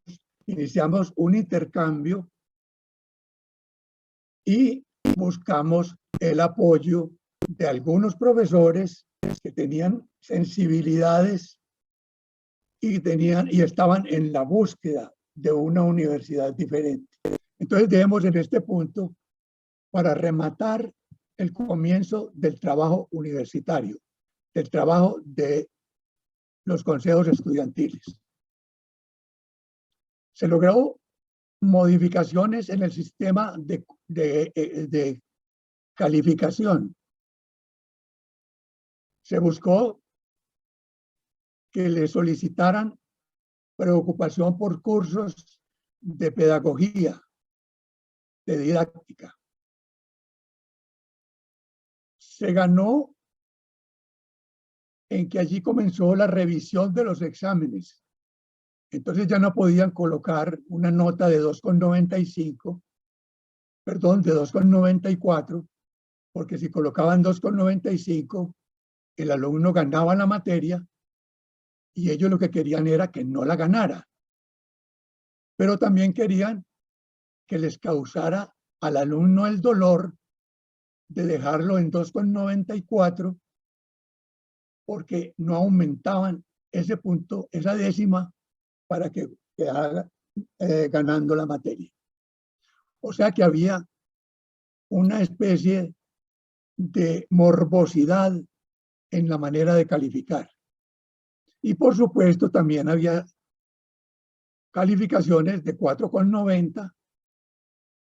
iniciamos un intercambio y buscamos el apoyo de algunos profesores que tenían sensibilidades y estaban en la búsqueda de una universidad diferente. Entonces debemos en este punto, para rematar el comienzo del trabajo universitario, del trabajo de los consejos estudiantiles. Se logró modificaciones en el sistema de calificación. Se buscó que le solicitaran preocupación por cursos de pedagogía, de didáctica. Se ganó en que allí comenzó la revisión de los exámenes. Entonces ya no podían colocar una nota de 2,95, perdón, de 2,94, porque si colocaban 2,95, el alumno ganaba la materia y ellos lo que querían era que no la ganara. Pero también querían que les causara al alumno el dolor de dejarlo en 2,94 porque no aumentaban ese punto, esa décima, para que quedara ganando la materia. O sea que había una especie de morbosidad en la manera de calificar. Y por supuesto también había calificaciones de 4,90.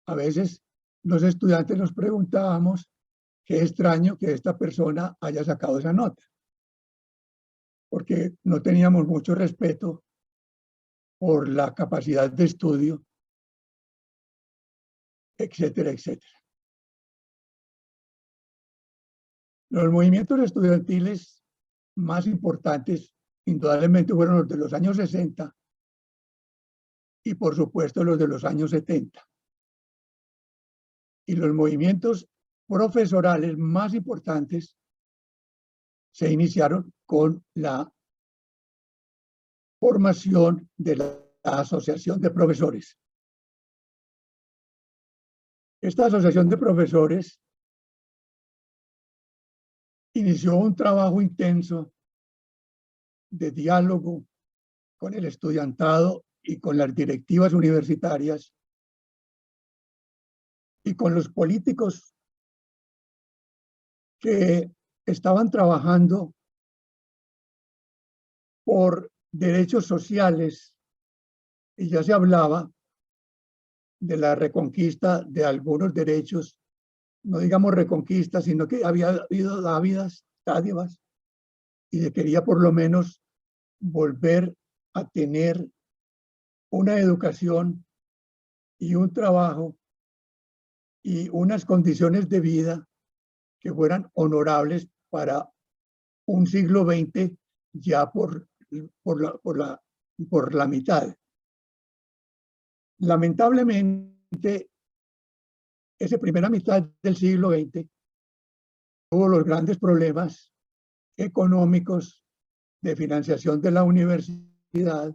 A veces los estudiantes nos preguntábamos qué extraño que esta persona haya sacado esa nota, porque no teníamos mucho respeto por la capacidad de estudio, etcétera, etcétera. Los movimientos estudiantiles más importantes indudablemente fueron los de los años 60 y por supuesto los de los años 70. Y los movimientos profesorales más importantes se iniciaron con la formación de la Asociación de Profesores. Esta Asociación de Profesores inició un trabajo intenso de diálogo con el estudiantado y con las directivas universitarias y con los políticos que estaban trabajando por derechos sociales, y ya se hablaba de la reconquista de algunos derechos, no digamos reconquista, sino que había habido dádivas, y se quería por lo menos volver a tener una educación y un trabajo y unas condiciones de vida que fueran honorables para un siglo XX ya por la mitad. Lamentablemente, esa primera mitad del siglo XX hubo los grandes problemas económicos de financiación de la universidad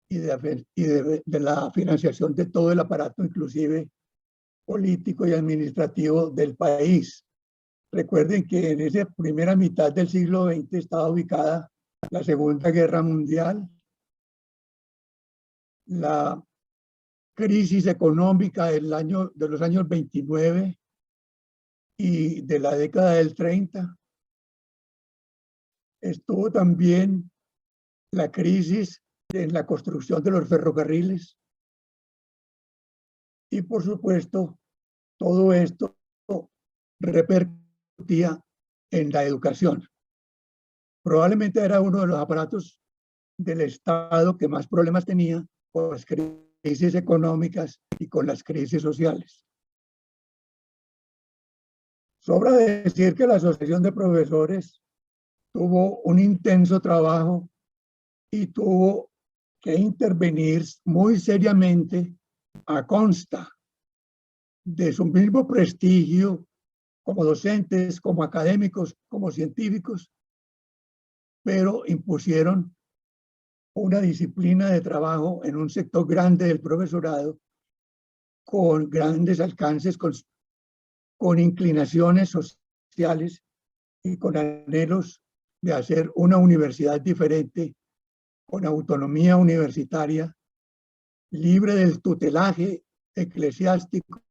y de la financiación de todo el aparato, inclusive político y administrativo del país. Recuerden que en esa primera mitad del siglo XX estaba ubicada la Segunda Guerra Mundial, la crisis económica de los años 29 y de la década del 30. Estuvo también la crisis en la construcción de los ferrocarriles. Y por supuesto, todo esto repercutía en la educación. Probablemente era uno de los aparatos del Estado que más problemas tenía, pues crisis económicas y con las crisis sociales. Sobra decir que la Asociación de Profesores tuvo un intenso trabajo y tuvo que intervenir muy seriamente a consta de su mismo prestigio como docentes, como académicos, como científicos, pero impusieron una disciplina de trabajo en un sector grande del profesorado con grandes alcances, con inclinaciones sociales y con anhelos de hacer una universidad diferente, con autonomía universitaria, libre del tutelaje eclesiástico,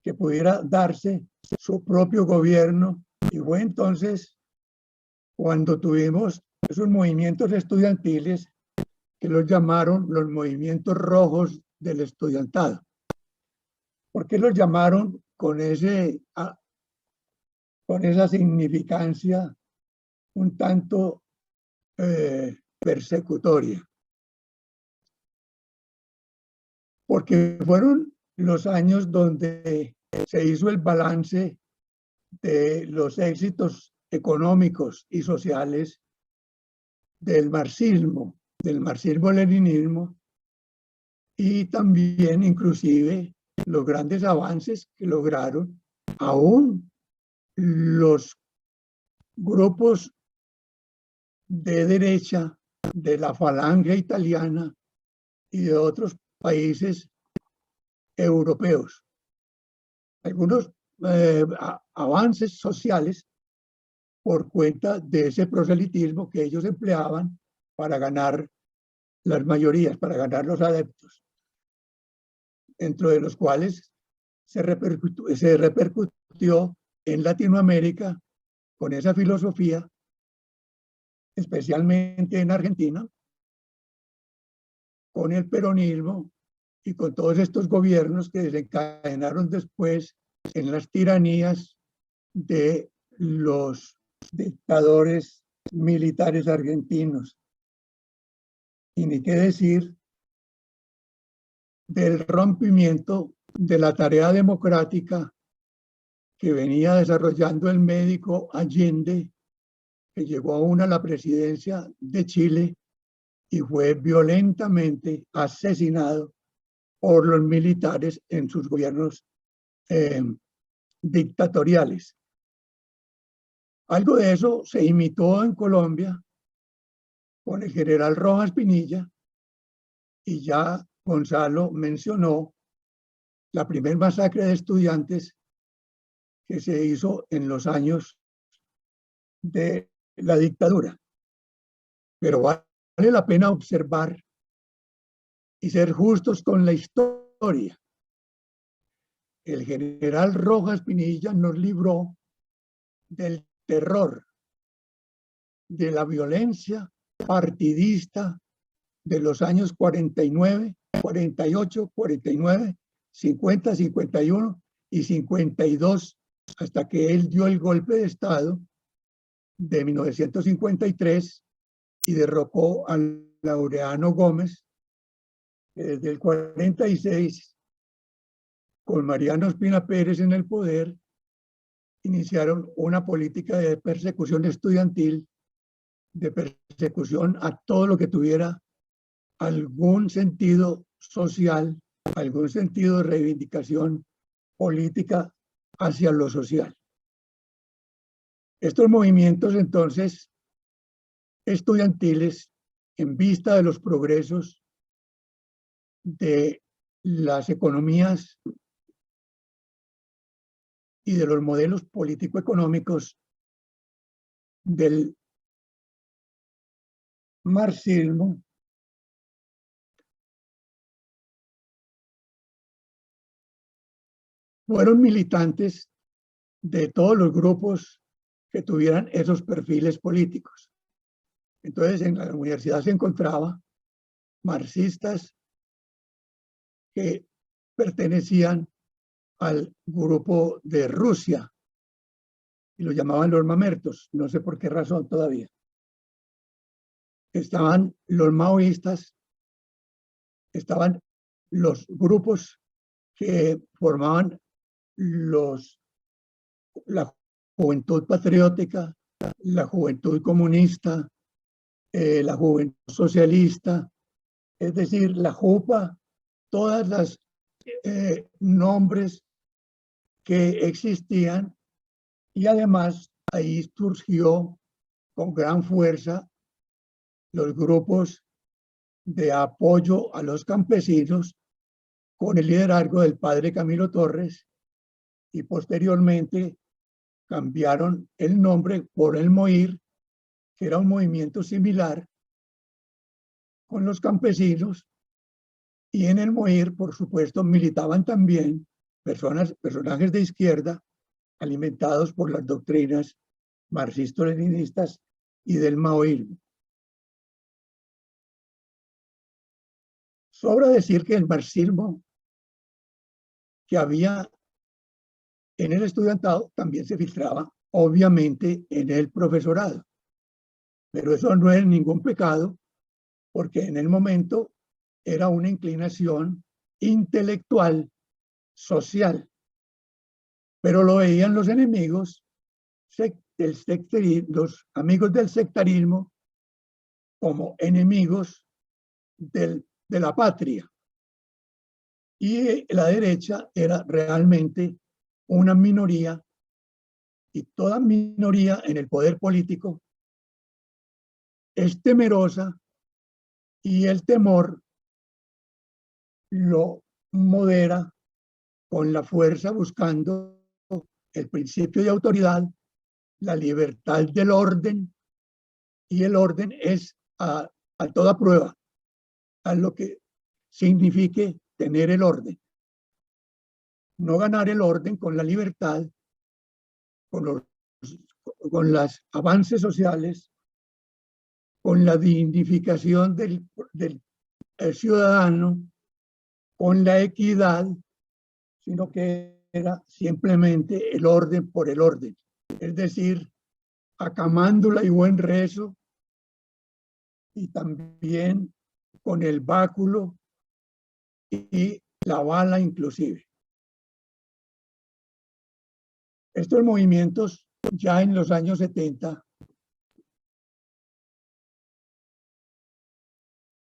que pudiera darse su propio gobierno. Y fue entonces cuando tuvimos esos movimientos estudiantiles que los llamaron los movimientos rojos del estudiantado. ¿Por qué los llamaron con esa significancia un tanto persecutoria? Porque fueron los años donde se hizo el balance de los éxitos económicos y sociales del marxismo-leninismo, y también inclusive los grandes avances que lograron aún los grupos de derecha de la falange italiana y de otros países europeos. Algunos avances sociales por cuenta de ese proselitismo que ellos empleaban para ganar las mayorías, para ganar los adeptos, dentro de los cuales se repercutió en Latinoamérica con esa filosofía, especialmente en Argentina, con el peronismo y con todos estos gobiernos que desencadenaron después en las tiranías de los dictadores militares argentinos. Y ni qué decir del rompimiento de la tarea democrática que venía desarrollando el médico Allende, que llegó aún a la presidencia de Chile y fue violentamente asesinado por los militares en sus gobiernos dictatoriales. Algo de eso se imitó en Colombia con el general Rojas Pinilla, y ya Gonzalo mencionó la primera masacre de estudiantes que se hizo en los años de la dictadura. Pero vale la pena observar y ser justos con la historia. El general Rojas Pinilla nos libró del terror, de la violencia partidista de los años 49, 48, 49, 50, 51 y 52, hasta que él dio el golpe de Estado de 1953 y derrocó al Laureano Gómez, que desde el 46, con Mariano Ospina Pérez en el poder, iniciaron una política de persecución estudiantil, de persecución a todo lo que tuviera algún sentido social, algún sentido de reivindicación política hacia lo social. Estos movimientos entonces estudiantiles, en vista de los progresos de las economías y de los modelos político-económicos del marxismo, fueron militantes de todos los grupos que tuvieran esos perfiles políticos. Entonces, en la universidad se encontraba marxistas que pertenecían al grupo de Rusia y lo llamaban los mamertos, no sé por qué razón todavía. Estaban los maoístas, estaban los grupos que formaban la juventud patriótica, la juventud comunista, la juventud socialista, es decir, la JUPA, todas las nombres que existían, y además ahí surgió con gran fuerza los grupos de apoyo a los campesinos con el liderazgo del padre Camilo Torres, y posteriormente cambiaron el nombre por el MOIR, que era un movimiento similar con los campesinos, y en el MOIR, por supuesto, militaban también personajes de izquierda alimentados por las doctrinas marxisto-leninistas y del maoísmo. Sobra decir que el marxismo que había en el estudiantado también se filtraba, obviamente, en el profesorado. Pero eso no es ningún pecado, porque en el momento era una inclinación intelectual, social. Pero lo veían los enemigos, los amigos del sectarismo, como enemigos de la patria. Y la derecha era realmente una minoría, y toda minoría en el poder político es temerosa, y el temor lo modera con la fuerza, buscando el principio de autoridad, la libertad del orden, y el orden es a toda prueba, a lo que signifique tener el orden. No ganar el orden con la libertad, con los avances sociales, con la dignificación del ciudadano, con la equidad, sino que era simplemente el orden por el orden. Es decir, acamándula y buen rezo, y también con el báculo y la bala inclusive. Estos movimientos ya en los años 70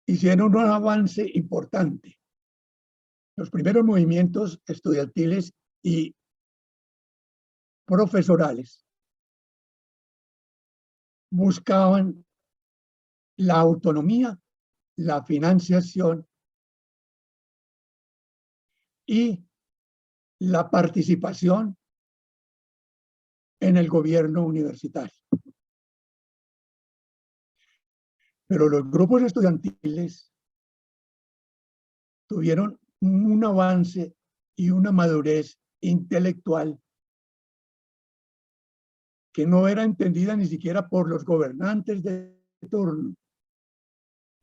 hicieron un avance importante. Los primeros movimientos estudiantiles y profesorales buscaban la autonomía, la financiación y la participación en el gobierno universitario. Pero los grupos estudiantiles tuvieron un avance y una madurez intelectual que no era entendida ni siquiera por los gobernantes de turno,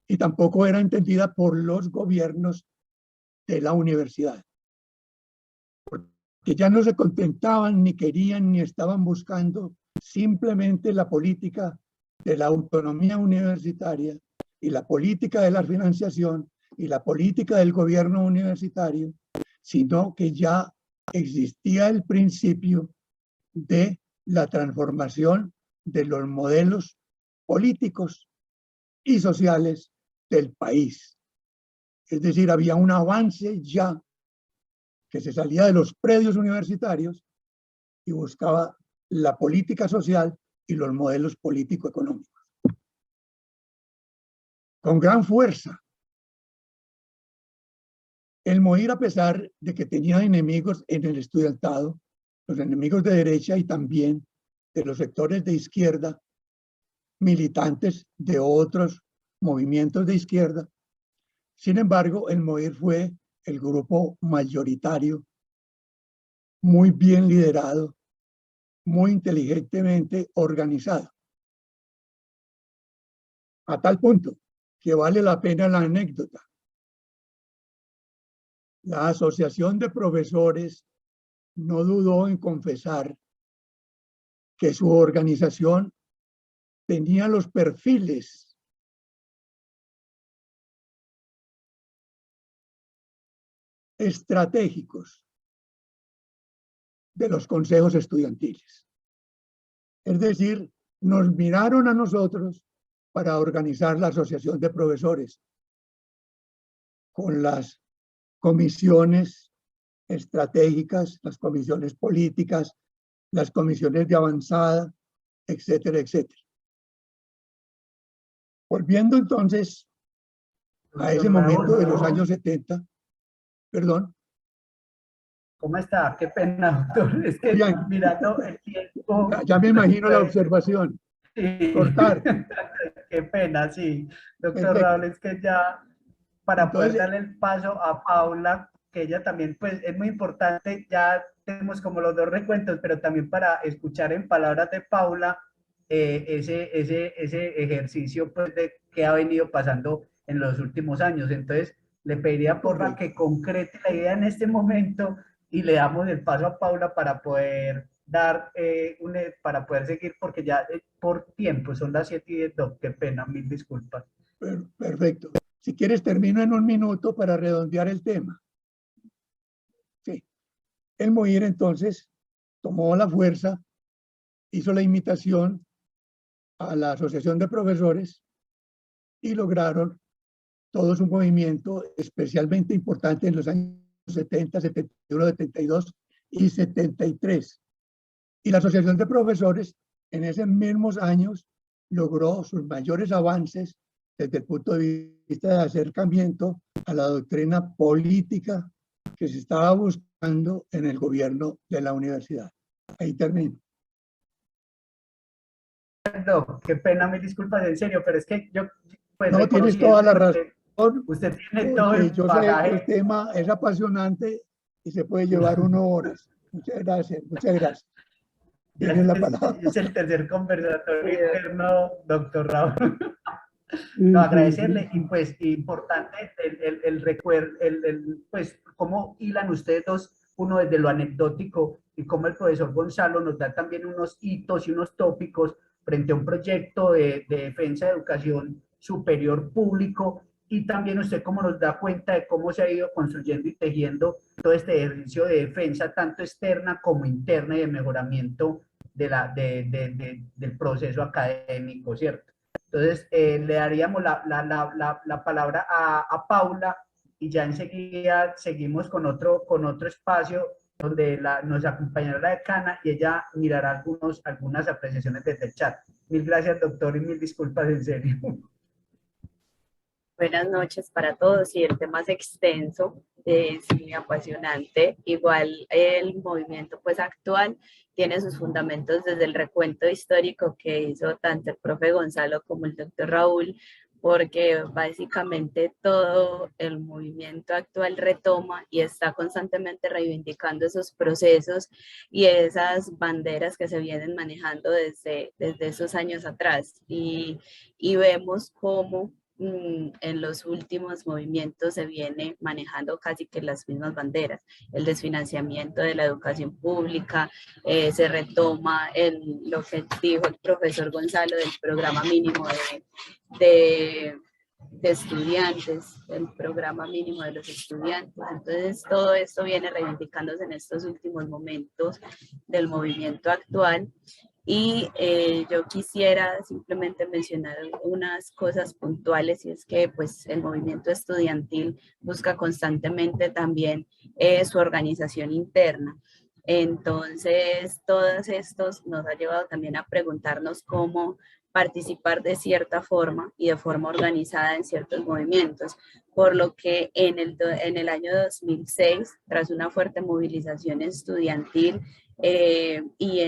y tampoco era entendida por los gobiernos de la universidad, porque ya no se contentaban, ni querían, ni estaban buscando simplemente la política de la autonomía universitaria y la política de la financiación y la política del gobierno universitario, sino que ya existía el principio de la transformación de los modelos políticos y sociales del país. Es decir, había un avance ya que se salía de los predios universitarios y buscaba la política social y los modelos político-económicos. Con gran fuerza. El MOIR, a pesar de que tenía enemigos en el estudiantado, los enemigos de derecha y también de los sectores de izquierda, militantes de otros movimientos de izquierda, sin embargo, el MOIR fue el grupo mayoritario, muy bien liderado, muy inteligentemente organizado. A tal punto que vale la pena la anécdota. La Asociación de Profesores no dudó en confesar que su organización tenía los perfiles estratégicos de los consejos estudiantiles. Es decir, nos miraron a nosotros para organizar la asociación de profesores con las comisiones estratégicas, las comisiones políticas, las comisiones de avanzada, etcétera, etcétera. Volviendo entonces a ese momento de los años 70, perdón. ¿Cómo está? Qué pena, doctor. Es que Bien. mirando el tiempo. Ya me imagino la observación. Sí. Cortar. Qué pena, sí. Doctor Perfecto. Raúl, es que ya para Entonces, poder darle el paso a Paula, que ella también, pues, es muy importante, ya tenemos como los dos recuentos, pero también para escuchar en palabras de Paula ese ejercicio, pues, de que ha venido pasando en los últimos años. Entonces, le pediría, porfa, que concrete la idea en este momento y le damos el paso a Paula para poder para poder seguir, porque ya por tiempo, son las 7:10, Doc, qué pena, mil disculpas. Perfecto. Si quieres, termino en un minuto para redondear el tema. Sí. El MOIR entonces tomó la fuerza, hizo la invitación a la Asociación de Profesores y lograron todos un movimiento especialmente importante en los años 70, 71, 72 y 73. Y la Asociación de Profesores en esos mismos años logró sus mayores avances desde el punto de vista de acercamiento a la doctrina política que se estaba buscando en el gobierno de la universidad. Ahí termino. No, qué pena, mil disculpas, en serio, pero es que yo, pues, no, tienes toda la razón. Usted tiene todo el yo bagaje. sé que el tema es apasionante y se puede llevar 1 hora. Muchas gracias, muchas gracias. Tienes la palabra. Es el tercer conversatorio interno, doctor Raúl. No, agradecerle, y pues importante el recuerdo, pues cómo hilan ustedes dos, uno desde lo anecdótico y cómo el profesor Gonzalo nos da también unos hitos y unos tópicos frente a un proyecto de defensa de educación superior público, y también usted cómo nos da cuenta de cómo se ha ido construyendo y tejiendo todo este ejercicio de defensa, tanto externa como interna, y de mejoramiento del proceso académico, ¿cierto? Entonces, le daríamos la palabra a Paula, y ya enseguida seguimos con otro espacio donde nos acompañará la decana y ella mirará algunas apreciaciones desde el chat. Mil gracias, doctor, y mil disculpas, en serio. Buenas noches para todos, y el tema es extenso, es muy apasionante. Igual el movimiento pues actual tiene sus fundamentos desde el recuento histórico que hizo tanto el profe Gonzalo como el doctor Raúl, porque básicamente todo el movimiento actual retoma y está constantemente reivindicando esos procesos y esas banderas que se vienen manejando desde esos años atrás, y vemos cómo en los últimos movimientos se viene manejando casi que las mismas banderas. El desfinanciamiento de la educación pública, se retoma lo que dijo el profesor Gonzalo del programa mínimo de estudiantes, el programa mínimo de los estudiantes. Entonces todo esto viene reivindicándose en estos últimos momentos del movimiento actual. Y yo quisiera simplemente mencionar unas cosas puntuales, y es que pues el movimiento estudiantil busca constantemente también su organización interna. Entonces, todos estos nos ha llevado también a preguntarnos cómo participar de cierta forma y de forma organizada en ciertos movimientos, por lo que en el año 2006, tras una fuerte movilización estudiantil y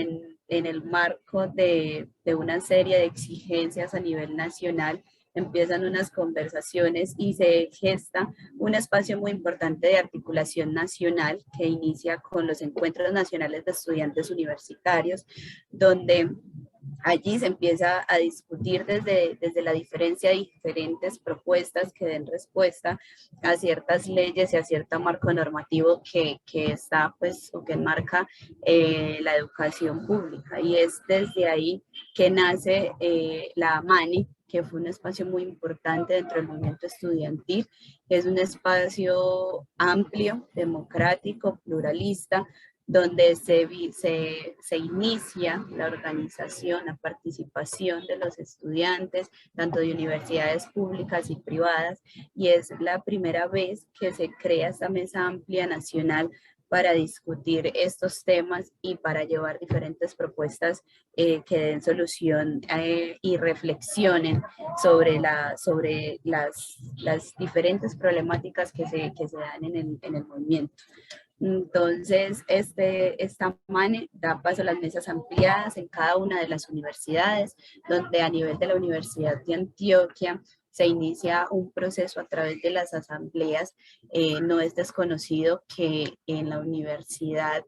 en el marco de una serie de exigencias a nivel nacional, empiezan unas conversaciones y se gesta un espacio muy importante de articulación nacional que inicia con los encuentros nacionales de estudiantes universitarios, donde Allí se empieza a discutir desde la diferencia de diferentes propuestas que den respuesta a ciertas leyes y a cierto marco normativo que está, pues, o que enmarca la educación pública. Y es desde ahí que nace la MANE, que fue un espacio muy importante dentro del movimiento estudiantil. Es un espacio amplio, democrático, pluralista, donde se inicia la organización, la participación de los estudiantes, tanto de universidades públicas y privadas, y es la primera vez que se crea esta mesa amplia nacional para discutir estos temas y para llevar diferentes propuestas que den solución y reflexionen sobre las diferentes problemáticas que se dan en el movimiento. Entonces, esta MANE da paso a las mesas ampliadas en cada una de las universidades, donde a nivel de la Universidad de Antioquia se inicia un proceso a través de las asambleas. No es desconocido que en la universidad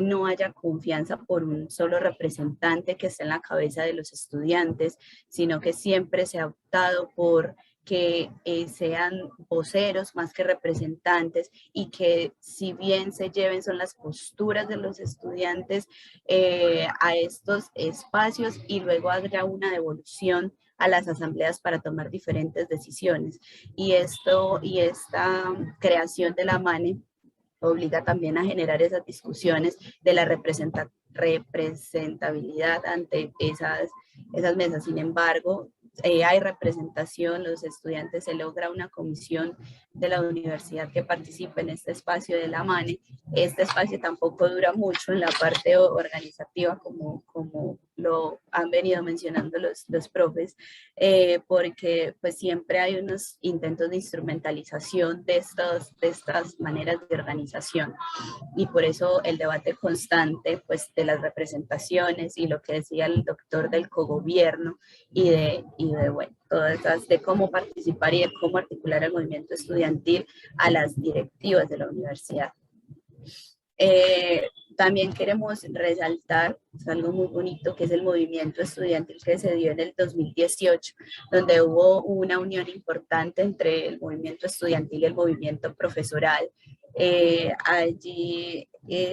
no haya confianza por un solo representante que esté en la cabeza de los estudiantes, sino que siempre se ha optado por que sean voceros más que representantes, y que si bien se lleven son las posturas de los estudiantes a estos espacios, y luego habrá una devolución a las asambleas para tomar diferentes decisiones. Y esta creación de la MANE obliga también a generar esas discusiones de la representabilidad ante esas mesas. Sin embargo, hay representación, los estudiantes, se logra una comisión de la universidad que participe en este espacio de la MANE. Este espacio tampoco dura mucho en la parte organizativa, como lo han venido mencionando los profes, porque pues siempre hay unos intentos de instrumentalización de estas maneras de organización, y por eso el debate constante pues de las representaciones y lo que decía el doctor del cogobierno y de bueno, todas esas, de cómo participar y de cómo articular el movimiento estudiantil a las directivas de la universidad. También queremos resaltar algo muy bonito, que es el movimiento estudiantil que se dio en el 2018, donde hubo una unión importante entre el movimiento estudiantil y el movimiento profesoral. Allí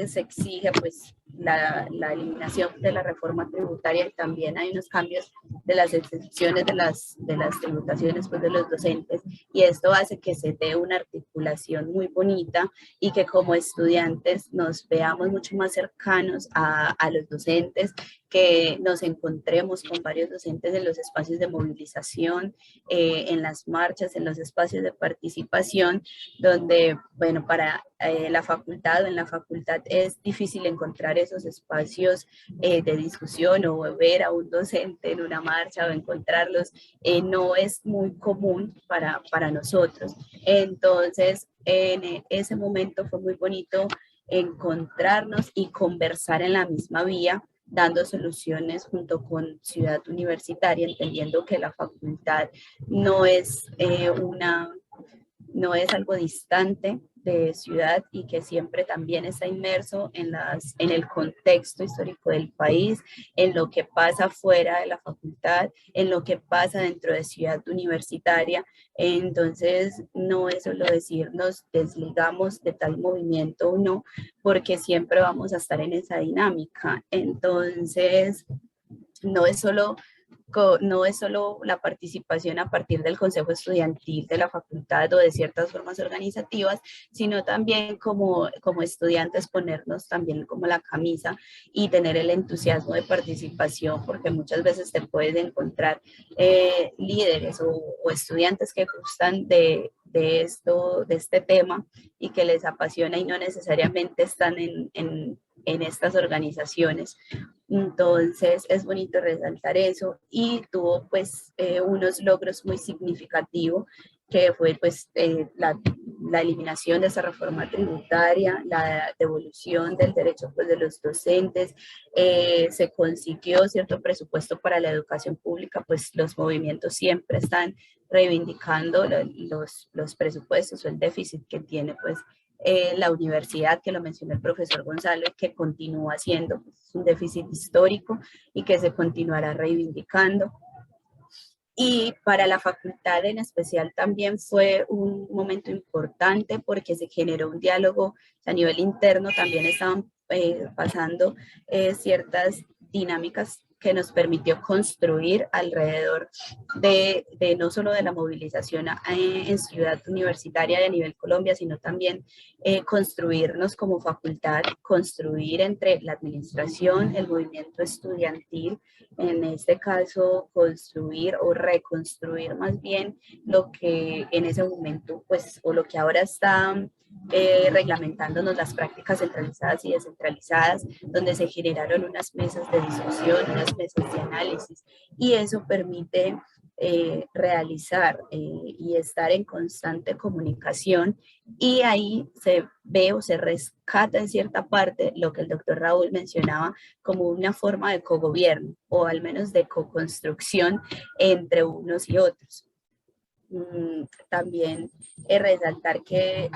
se exige pues la eliminación de la reforma tributaria, y también hay unos cambios de las exenciones de las tributaciones pues, de los docentes, y esto hace que se dé una articulación muy bonita y que como estudiantes nos veamos mucho más cercanos a los docentes, que nos encontremos con varios docentes en los espacios de movilización, en las marchas, en los espacios de participación, donde, bueno, para la facultad o en la facultad es difícil encontrar esos espacios de discusión, o ver a un docente en una marcha o encontrarlos, no es muy común para nosotros. Entonces, en ese momento fue muy bonito encontrarnos y conversar en la misma vía, dando soluciones junto con Ciudad Universitaria, entendiendo que la facultad no es algo distante de Ciudad, y que siempre también está inmerso en el contexto histórico del país, en lo que pasa fuera de la facultad, en lo que pasa dentro de Ciudad Universitaria. Entonces, no es solo decir nos desligamos de tal movimiento o no, porque siempre vamos a estar en esa dinámica. Entonces, no es solo la participación a partir del consejo estudiantil de la facultad o de ciertas formas organizativas, sino también como estudiantes ponernos también como la camisa y tener el entusiasmo de participación, porque muchas veces te puedes encontrar líderes o estudiantes que gustan de este tema y que les apasiona, y no necesariamente están en estas organizaciones. Entonces es bonito resaltar eso, y tuvo pues unos logros muy significativos, que fue pues la eliminación de esa reforma tributaria, la devolución del derecho pues, de los docentes, se consiguió cierto presupuesto para la educación pública, pues los movimientos siempre están reivindicando los presupuestos o el déficit que tiene pues la universidad, que lo mencionó el profesor Gonzalo, y que continúa siendo un déficit histórico y que se continuará reivindicando. Y para la facultad en especial también fue un momento importante porque se generó un diálogo a nivel interno, también estaban pasando ciertas dinámicas que nos permitió construir alrededor de no solo de la movilización en Ciudad Universitaria y a nivel Colombia, sino también construirnos como facultad, construir entre la administración, el movimiento estudiantil, en este caso construir o reconstruir más bien lo que en ese momento, pues, o lo que ahora está reglamentándonos las prácticas centralizadas y descentralizadas, donde se generaron unas mesas de discusión, unas mesas de análisis, y eso permite realizar y estar en constante comunicación, y ahí se ve o se rescata en cierta parte lo que el doctor Raúl mencionaba como una forma de cogobierno o al menos de co-construcción entre unos y otros. También resaltar que,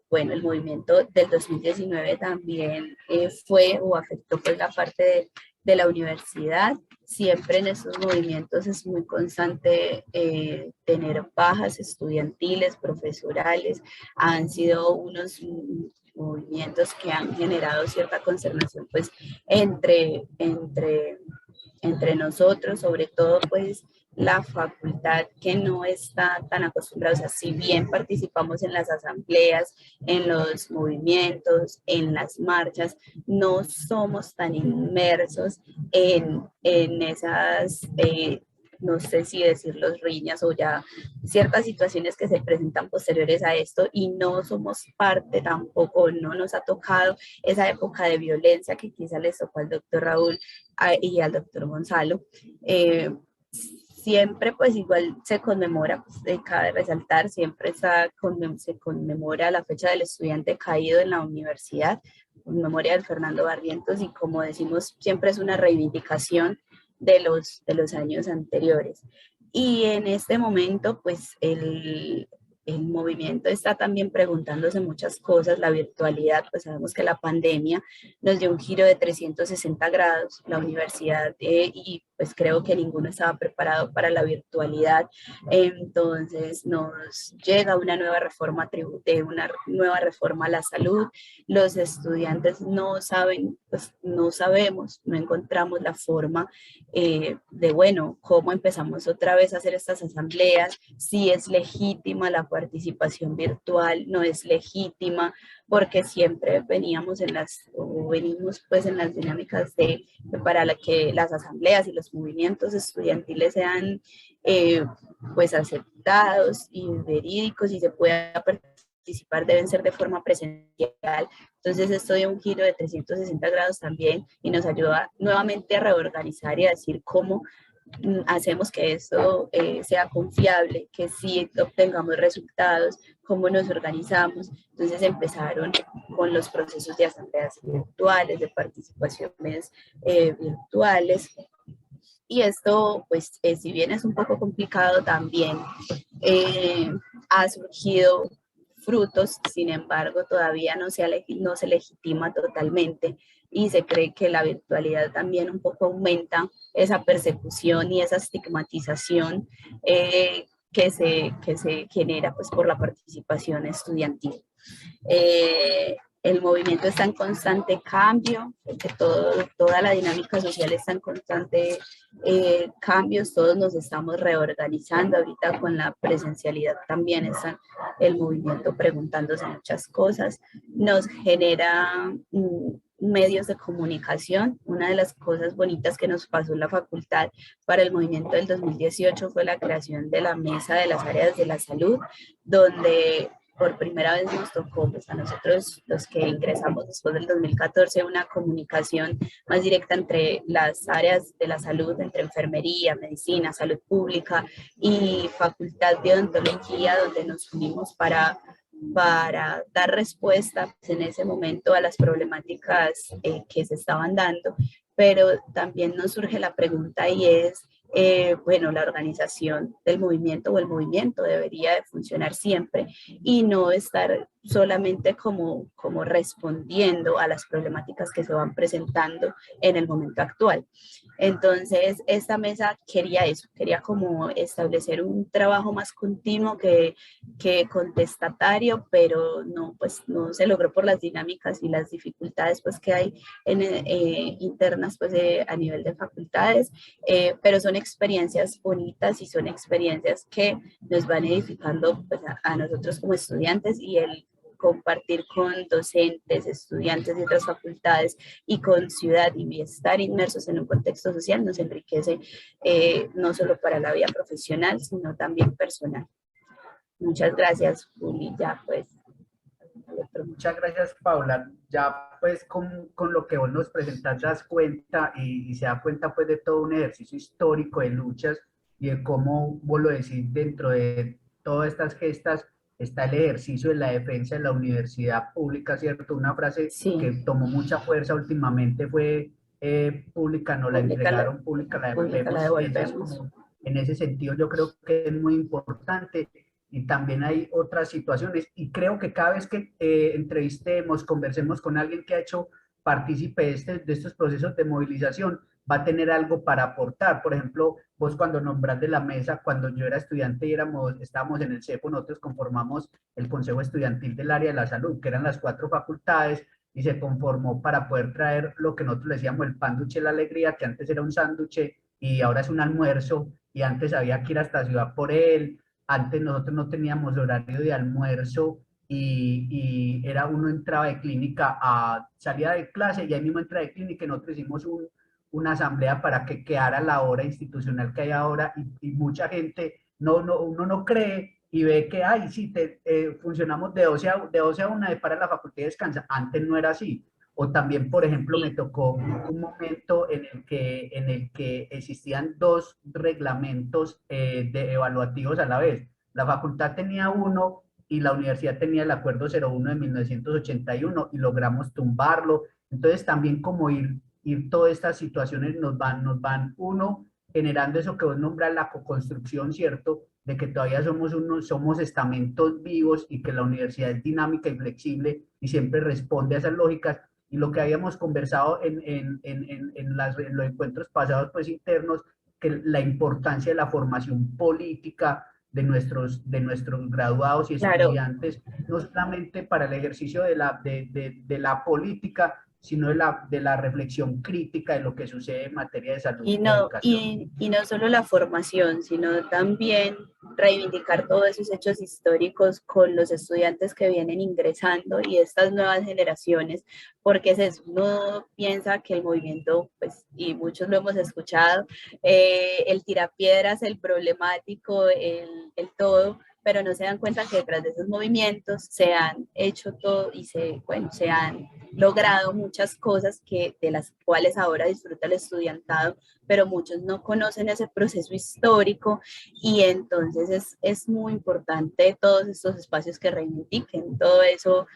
bueno, el movimiento del 2019 también fue o afectó pues la parte de la universidad. Siempre en estos movimientos es muy constante tener bajas estudiantiles, profesorales. Han sido unos movimientos que han generado cierta consternación pues entre nosotros, sobre todo pues la facultad que no está tan acostumbrada, o sea, si bien participamos en las asambleas, en los movimientos, en las marchas, no somos tan inmersos en esas, no sé si decirlo, riñas o ya ciertas situaciones que se presentan posteriores a esto, y no somos parte tampoco, no nos ha tocado esa época de violencia que quizá les tocó al doctor Raúl y al doctor Gonzalo. Siempre pues igual se conmemora, pues, cabe resaltar, siempre se conmemora la fecha del estudiante caído en la universidad, en memoria del Fernando Barrientos, y como decimos, siempre es una reivindicación de los años anteriores. Y en este momento pues el movimiento está también preguntándose muchas cosas. La virtualidad, pues sabemos que la pandemia nos dio un giro de 360 grados, la universidad, y pues creo que ninguno estaba preparado para la virtualidad. Entonces nos llega una nueva reforma una nueva reforma a la salud. Los estudiantes no saben, pues no sabemos, no encontramos la forma de, bueno, cómo empezamos otra vez a hacer estas asambleas, si es legítima la participación virtual, no es legítima, porque siempre venimos pues en las dinámicas para que las asambleas y los movimientos estudiantiles sean pues aceptados y verídicos y se pueda participar, deben ser de forma presencial. Entonces esto dio un giro de 360 grados también y nos ayuda nuevamente a reorganizar y a decir cómo hacemos que esto sea confiable, que sí obtengamos resultados, cómo nos organizamos. Entonces empezaron con los procesos de asambleas virtuales, de participaciones virtuales. Y esto, pues, si bien es un poco complicado, también ha surgido frutos, sin embargo, todavía no se legitima totalmente, y se cree que la virtualidad también un poco aumenta esa persecución y esa estigmatización que se genera pues, por la participación estudiantil. El movimiento está en constante cambio, porque toda la dinámica social está en constante cambios, todos nos estamos reorganizando. Ahorita con la presencialidad también está el movimiento preguntándose muchas cosas. Nos genera medios de comunicación. Una de las cosas bonitas que nos pasó en la facultad para el movimiento del 2018 fue la creación de la Mesa de las Áreas de la Salud, donde por primera vez nos tocó pues, a nosotros, los que ingresamos después del 2014, una comunicación más directa entre las áreas de la salud, entre enfermería, medicina, salud pública y facultad de odontología, donde nos unimos para dar respuesta pues, en ese momento a las problemáticas que se estaban dando. Pero también nos surge la pregunta, y es, bueno, la organización del movimiento o el movimiento debería de funcionar siempre y no estar solamente como respondiendo a las problemáticas que se van presentando en el momento actual. Entonces, esta mesa quería eso, quería como establecer un trabajo más continuo que contestatario, pero no, pues no se logró por las dinámicas y las dificultades pues que hay internas pues a nivel de facultades, pero son experiencias bonitas y son experiencias que nos van edificando pues, a nosotros como estudiantes, y el compartir con docentes, estudiantes de otras facultades y con ciudad y estar inmersos en un contexto social nos enriquece no solo para la vida profesional, sino también personal. Muchas gracias, Juli. Ya pues. Muchas gracias, Paula. Ya pues con lo que vos nos presentas das cuenta y se da cuenta pues de todo un ejercicio histórico de luchas y de cómo vos lo decís, dentro de todas estas gestas está el ejercicio de la defensa de la universidad pública, ¿cierto? Una frase Sí, que tomó mucha fuerza últimamente fue pública no la entregaron, pública la pública la devolvemos, y ese es devolvemos. como, en ese sentido yo creo que es muy importante. Y también hay otras situaciones, y creo que cada vez que entrevistemos, conversemos con alguien que ha hecho partícipe de estos procesos de movilización, va a tener algo para aportar. Por ejemplo, vos cuando nombrás de la mesa, cuando yo era estudiante y estábamos en el CEPO, nosotros conformamos el Consejo Estudiantil del Área de la Salud, que eran las 4 facultades, y se conformó para poder traer lo que nosotros le decíamos el pan dulce de la alegría, que antes era un sándwich y ahora es un almuerzo, y antes había que ir hasta Ciudad por él. Antes nosotros no teníamos horario de almuerzo y era uno entraba de clínica, salía de clase y ahí mismo entraba de clínica, y nosotros hicimos una asamblea para que quedara la hora institucional que hay ahora, y mucha gente uno no cree y ve que, ay, sí, funcionamos de 12 a 1, de para la facultad y descansa. Antes no era así. O también, por ejemplo, me tocó un momento en el que existían 2 reglamentos evaluativos a la vez. La facultad tenía uno y la universidad tenía el Acuerdo 01 de 1981 y logramos tumbarlo. Entonces, también como ir todas estas situaciones nos van uno, generando eso que vos nombras, la co-construcción, ¿cierto? De que todavía somos estamentos vivos y que la universidad es dinámica y flexible y siempre responde a esas lógicas. Y lo que habíamos conversado en los encuentros pasados pues internos, que la importancia de la formación política de nuestros graduados y Claro, estudiantes, no solamente para el ejercicio de la política, sino de la reflexión crítica de lo que sucede en materia de salud y y de no, educación. y no solo la formación, sino también reivindicar todos esos hechos históricos con los estudiantes que vienen ingresando y estas nuevas generaciones, porque uno piensa que el movimiento, pues, y muchos lo hemos escuchado, el tirapiedras, el problemático, el todo, pero no se dan cuenta que detrás de esos movimientos se han hecho todo y se han logrado muchas cosas de las cuales ahora disfruta el estudiantado, pero muchos no conocen ese proceso histórico, y entonces es muy importante todos estos espacios que reivindiquen todo eso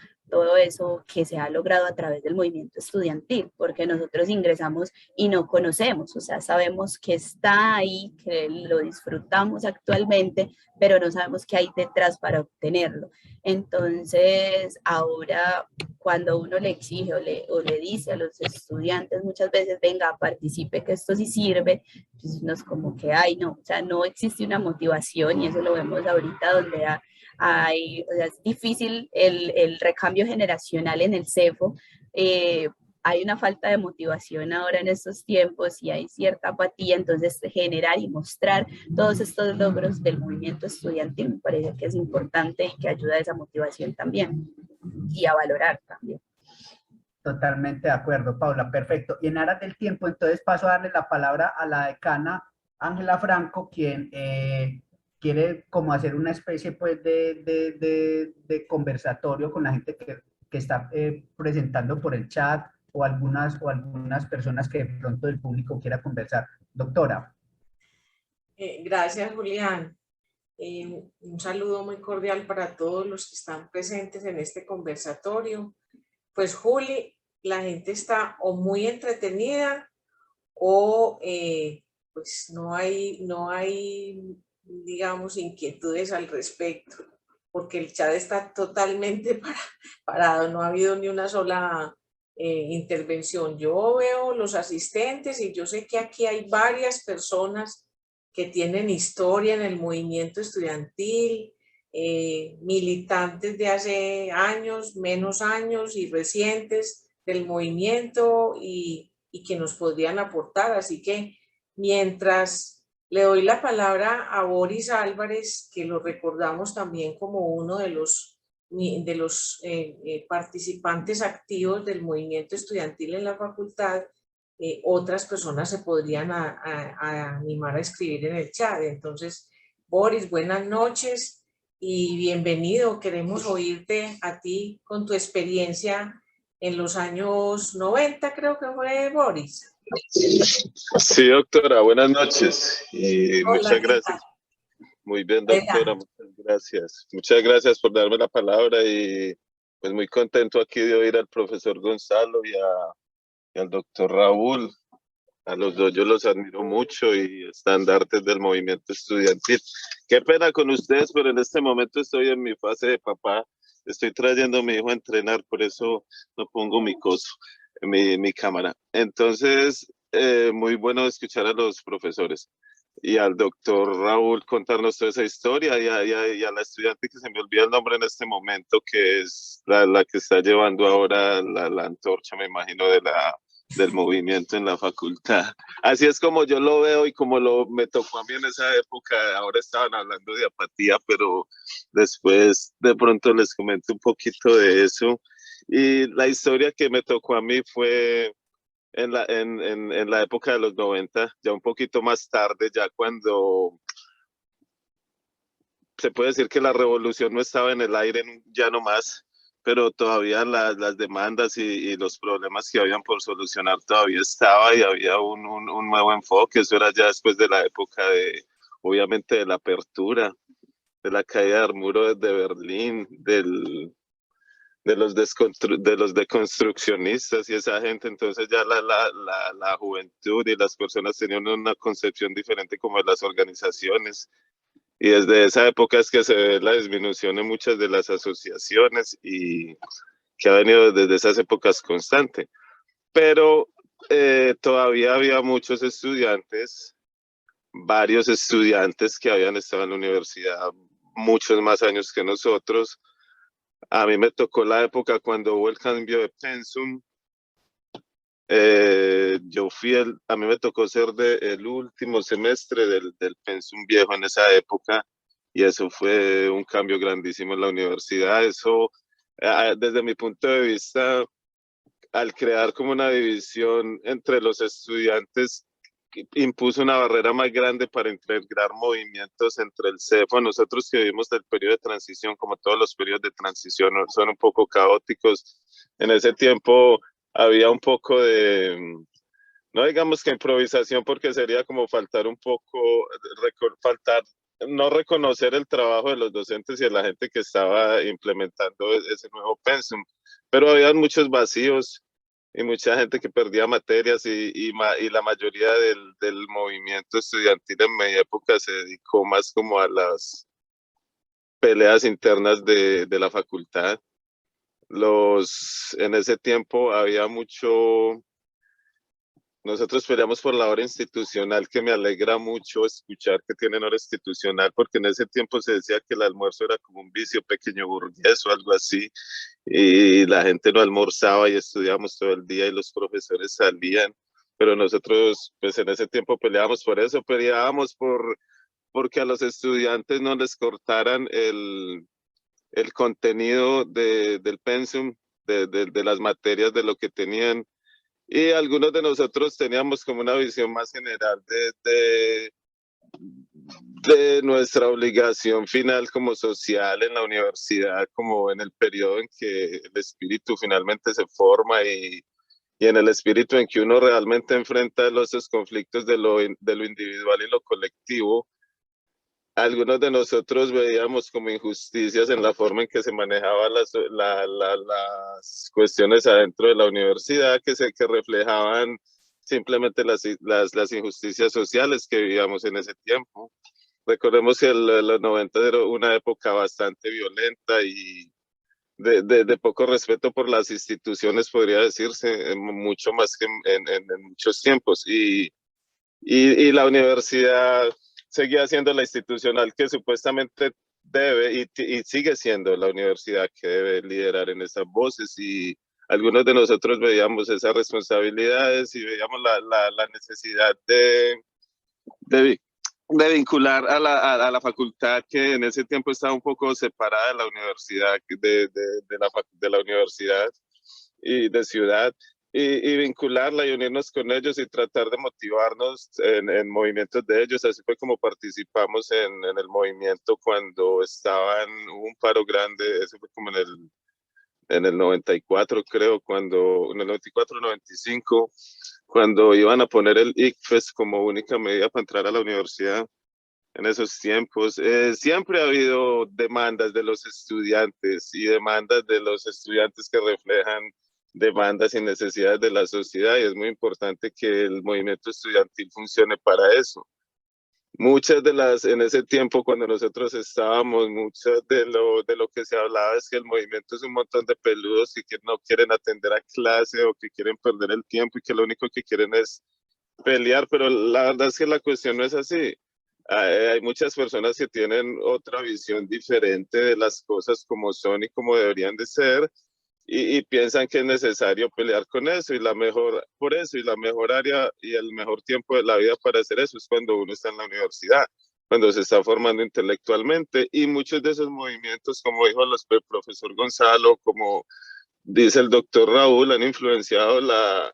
que se ha logrado a través del movimiento estudiantil, porque nosotros ingresamos y no conocemos, o sea, sabemos que está ahí, que lo disfrutamos actualmente, pero no sabemos qué hay detrás para obtenerlo. Entonces, ahora cuando uno le exige o le dice a los estudiantes muchas veces, venga, participe, que esto sí sirve, pues no es como que, ay, no, o sea, no existe una motivación, y eso lo vemos ahorita donde o sea, es difícil el recambio generacional en el CEFO. Hay una falta de motivación ahora en estos tiempos y hay cierta apatía, entonces generar y mostrar todos estos logros del movimiento estudiantil me parece que es importante y que ayuda a esa motivación también y a valorar también. Totalmente de acuerdo, Paula, perfecto. Y en aras del tiempo, entonces paso a darle la palabra a la decana Ángela Franco, quien quiere como hacer una especie pues de conversatorio con la gente que está presentando por el chat, o algunas personas que de pronto del público quiera conversar. Doctora. Gracias, Julián. Un saludo muy cordial para todos los que están presentes en este conversatorio. Pues, Juli, la gente está o muy entretenida o pues no hay, digamos, inquietudes al respecto. porque el chat está totalmente parado, no ha habido ni una sola intervención. Yo veo los asistentes y yo sé que aquí hay varias personas que tienen historia en el movimiento estudiantil, militantes de hace años, menos años y recientes del movimiento y que nos podrían aportar. Así que mientras le doy la palabra a Boris Álvarez, que lo recordamos también como uno de los participantes activos del movimiento estudiantil en la facultad, otras personas se podrían animar a escribir en el chat. Entonces, Boris, buenas noches y bienvenido. Queremos oírte a ti con tu experiencia en los años 90, creo que fue, Boris. Sí, doctora, buenas noches y Hola, muchas ¿qué tal? gracias. Muy bien, doctora, muchas gracias. Muchas gracias por darme la palabra y pues muy contento aquí de oír al profesor Gonzalo y al doctor Raúl. A los dos yo los admiro mucho y estandartes del movimiento estudiantil. Qué pena con ustedes, pero en este momento estoy en mi fase de papá. Estoy trayendo a mi hijo a entrenar, por eso no pongo mi coso, mi cámara. Entonces, muy bueno escuchar a los profesores y al doctor Raúl contarnos toda esa historia y a la estudiante que se me olvida el nombre en este momento, que es la que está llevando ahora la antorcha, me imagino, del movimiento en la facultad. Así es como yo lo veo y como me tocó a mí en esa época. Ahora estaban hablando de apatía, pero después de pronto les comento un poquito de eso. Y la historia que me tocó a mí fue en la época de los 90, ya un poquito más tarde, ya cuando se puede decir que la revolución no estaba en el aire ya no más, pero todavía las demandas y los problemas que habían por solucionar todavía estaba y había un nuevo enfoque. Eso era ya después de la época obviamente, de la apertura, de la caída del muro de Berlín, de los deconstruccionistas y esa gente. Entonces ya la juventud y las personas tenían una concepción diferente como de las organizaciones. Y desde esa época es que se ve la disminución en muchas de las asociaciones y que ha venido desde esas épocas constante. Pero todavía había muchos estudiantes, varios estudiantes que habían estado en la universidad muchos más años que nosotros. A mí me tocó la época cuando hubo el cambio de pensum. A mí me tocó ser el último semestre del pensum viejo en esa época y eso fue un cambio grandísimo en la universidad. Eso, desde mi punto de vista, al crear como una división entre los estudiantes, impuso una barrera más grande para integrar movimientos entre el CEFO. Nosotros que vivimos del periodo de transición, como todos los periodos de transición, son un poco caóticos. En ese tiempo había un poco no digamos que improvisación, porque sería como faltar un poco, no reconocer el trabajo de los docentes y de la gente que estaba implementando ese nuevo pensum, pero había muchos vacíos y mucha gente que perdía materias y la mayoría del movimiento estudiantil en mi época se dedicó más como a las peleas internas de la facultad. En ese tiempo había mucho. Nosotros peleamos por la hora institucional, que me alegra mucho escuchar que tienen hora institucional, porque en ese tiempo se decía que el almuerzo era como un vicio pequeño burgués o algo así, y la gente no almorzaba y estudiábamos todo el día y los profesores salían, pero nosotros pues en ese tiempo peleábamos por eso, peleábamos porque a los estudiantes no les cortaran el contenido del pensum, de las materias, de lo que tenían. Y algunos de nosotros teníamos como una visión más general de nuestra obligación final como social en la universidad, como en el periodo en que el espíritu finalmente se forma y en el espíritu en que uno realmente enfrenta esos conflictos de lo individual y lo colectivo. Algunos de nosotros veíamos como injusticias en la forma en que se manejaban las cuestiones adentro de la universidad, que reflejaban simplemente las injusticias sociales que vivíamos en ese tiempo. Recordemos que los 90 era una época bastante violenta y de poco respeto por las instituciones, podría decirse, mucho más que en muchos tiempos. Y la universidad seguía siendo la institucional que supuestamente debe y sigue siendo la universidad que debe liderar en esas voces, y algunos de nosotros veíamos esas responsabilidades y veíamos la necesidad de, de vincular a la facultad, que en ese tiempo estaba un poco separada de la universidad, de la universidad y de ciudad, y vincularla y unirnos con ellos y tratar de motivarnos en movimientos de ellos. Así fue como participamos en el movimiento cuando hubo un paro grande, eso fue como en el 94, creo, en el 94, 95, cuando iban a poner el ICFES como única medida para entrar a la universidad. En esos tiempos siempre ha habido demandas de los estudiantes y demandas de los estudiantes que reflejan demandas y necesidades de la sociedad, y es muy importante que el movimiento estudiantil funcione para eso. En ese tiempo cuando nosotros estábamos, mucho de lo que se hablaba es que el movimiento es un montón de peludos que no quieren atender a clase o que quieren perder el tiempo y que lo único que quieren es pelear, pero la verdad es que la cuestión no es así. Hay muchas personas que tienen otra visión diferente de las cosas como son y como deberían de ser, y piensan que es necesario pelear con eso, y la mejor área y el mejor tiempo de la vida para hacer eso es cuando uno está en la universidad, cuando se está formando intelectualmente, y muchos de esos movimientos, como dijo el profesor Gonzalo, como dice el doctor Raúl, han influenciado la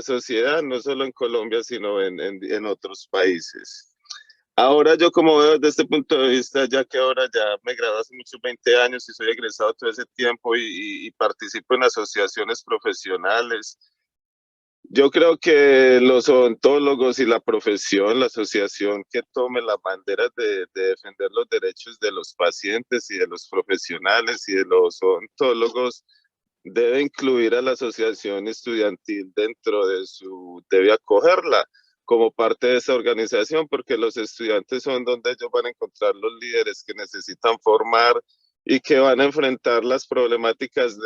sociedad, no solo en Colombia, sino en otros países. Ahora yo, como veo desde este punto de vista, ya que ahora ya me gradué hace muchos 20 años y soy egresado todo ese tiempo y participo en asociaciones profesionales, yo creo que los odontólogos y la profesión, la asociación que tome las banderas de defender los derechos de los pacientes y de los profesionales y de los odontólogos, debe incluir a la asociación estudiantil debe acogerla como parte de esa organización, porque los estudiantes son donde ellos van a encontrar los líderes que necesitan formar y que van a enfrentar las problemáticas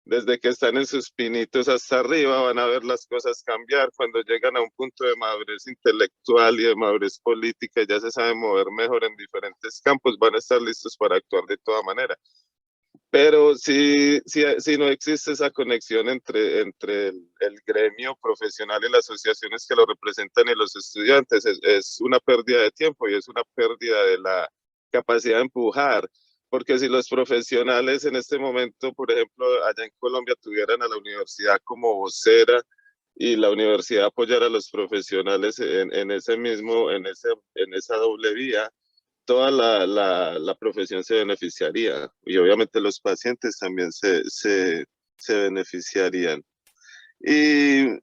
desde que están en sus pinitos hasta arriba. Van a ver las cosas cambiar cuando llegan a un punto de madurez intelectual y de madurez política, ya se saben mover mejor en diferentes campos, van a estar listos para actuar de toda manera. Pero si no existe esa conexión entre el gremio profesional y las asociaciones que lo representan y los estudiantes, es una pérdida de tiempo y es una pérdida de la capacidad de empujar. Porque si los profesionales en este momento, por ejemplo, allá en Colombia, tuvieran a la universidad como vocera y la universidad apoyara a los profesionales en esa doble vía, toda la profesión se beneficiaría, y obviamente los pacientes también se beneficiarían. Los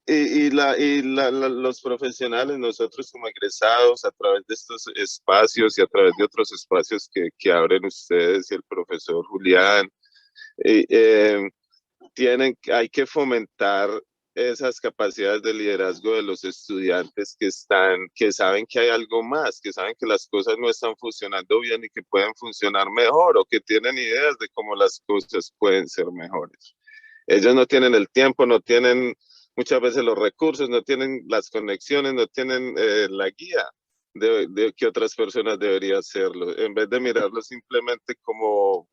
profesionales, nosotros como egresados, a través de estos espacios y a través de otros espacios que abren ustedes y el profesor Julián, hay que fomentar esas capacidades de liderazgo de los estudiantes que saben que hay algo más, que saben que las cosas no están funcionando bien y que pueden funcionar mejor, o que tienen ideas de cómo las cosas pueden ser mejores. Ellos no tienen el tiempo, no tienen muchas veces los recursos, no tienen las conexiones, no tienen la guía de que otras personas deberían hacerlo. En vez de mirarlo simplemente como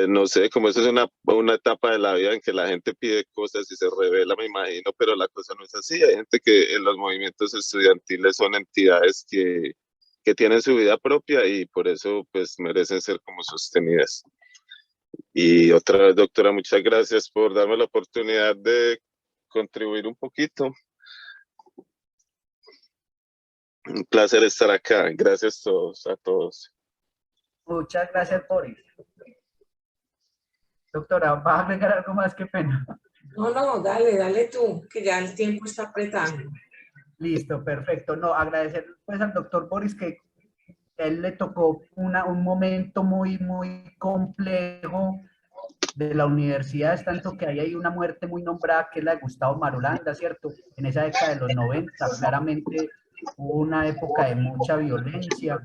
no sé, como eso es una etapa de la vida en que la gente pide cosas y se revela, me imagino, pero la cosa no es así. Hay gente que en los movimientos estudiantiles son entidades que tienen su vida propia y por eso pues merecen ser como sostenidas. Y otra vez, doctora, muchas gracias por darme la oportunidad de contribuir un poquito. Un placer estar acá. Gracias a todos. Muchas gracias, Boris. Doctora, ¿vas a agregar algo más? Qué pena. No, dale tú, que ya el tiempo está apretando. Listo, perfecto. No, agradecer pues al doctor Boris, que él le tocó un momento muy, muy complejo de la universidad, es tanto que ahí hay una muerte muy nombrada, que es la de Gustavo Marulanda, ¿cierto? En esa década de los 90, claramente hubo una época de mucha violencia.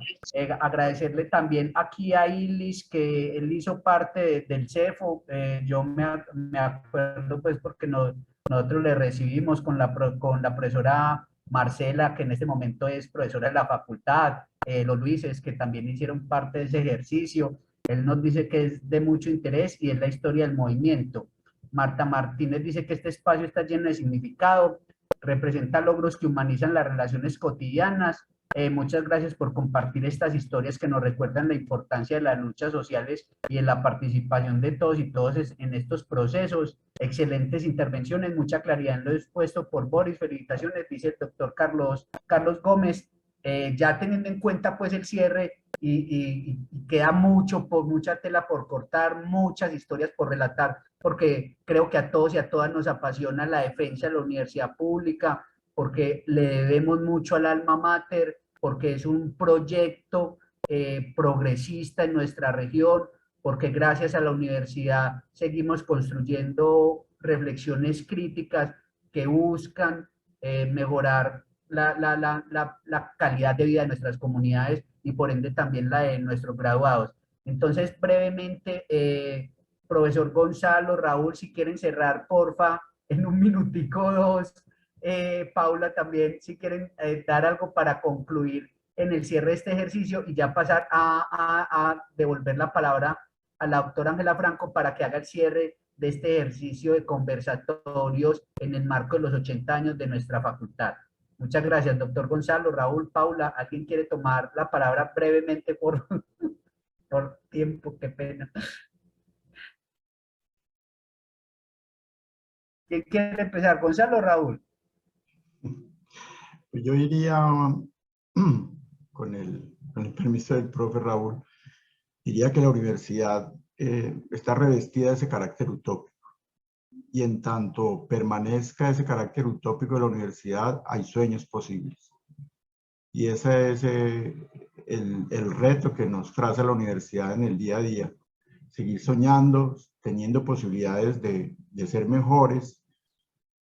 Agradecerle también aquí a Ilis, que él hizo parte del CEFO. Yo me acuerdo pues porque nosotros le recibimos con la profesora Marcela, que en este momento es profesora de la facultad, los Luises, que también hicieron parte de ese ejercicio. Él nos dice que es de mucho interés y es la historia del movimiento. Marta Martínez dice que este espacio está lleno de significado, representa logros que humanizan las relaciones cotidianas. Muchas gracias por compartir estas historias que nos recuerdan la importancia de las luchas sociales y en la participación de todos y todas en estos procesos. Excelentes intervenciones, mucha claridad en lo expuesto por Boris. Felicitaciones, dice el doctor Carlos Gómez. Ya teniendo en cuenta pues el cierre y queda mucha tela por cortar, muchas historias por relatar, porque creo que a todos y a todas nos apasiona la defensa de la universidad pública, porque le debemos mucho al alma mater, porque es un proyecto progresista en nuestra región, porque gracias a la universidad seguimos construyendo reflexiones críticas que buscan mejorar la calidad de vida de nuestras comunidades y por ende también la de nuestros graduados. Entonces, brevemente, profesor Gonzalo, Raúl, si quieren cerrar, porfa, en un minutico o dos. Paula también, si quieren dar algo para concluir en el cierre de este ejercicio y ya pasar a devolver la palabra a la doctora Ángela Franco para que haga el cierre de este ejercicio de conversatorios en el marco de los 80 años de nuestra facultad. Muchas gracias, doctor Gonzalo, Raúl, Paula. ¿Alguien quiere tomar la palabra brevemente por tiempo? Qué pena. ¿Quién quiere empezar? ¿Gonzalo o Raúl? Pues yo iría, con el permiso del profe Raúl, diría que la universidad está revestida de ese carácter utópico. Y en tanto permanezca ese carácter utópico de la universidad, hay sueños posibles. Y ese es el reto que nos traza la universidad en el día a día. Seguir soñando, teniendo posibilidades de ser mejores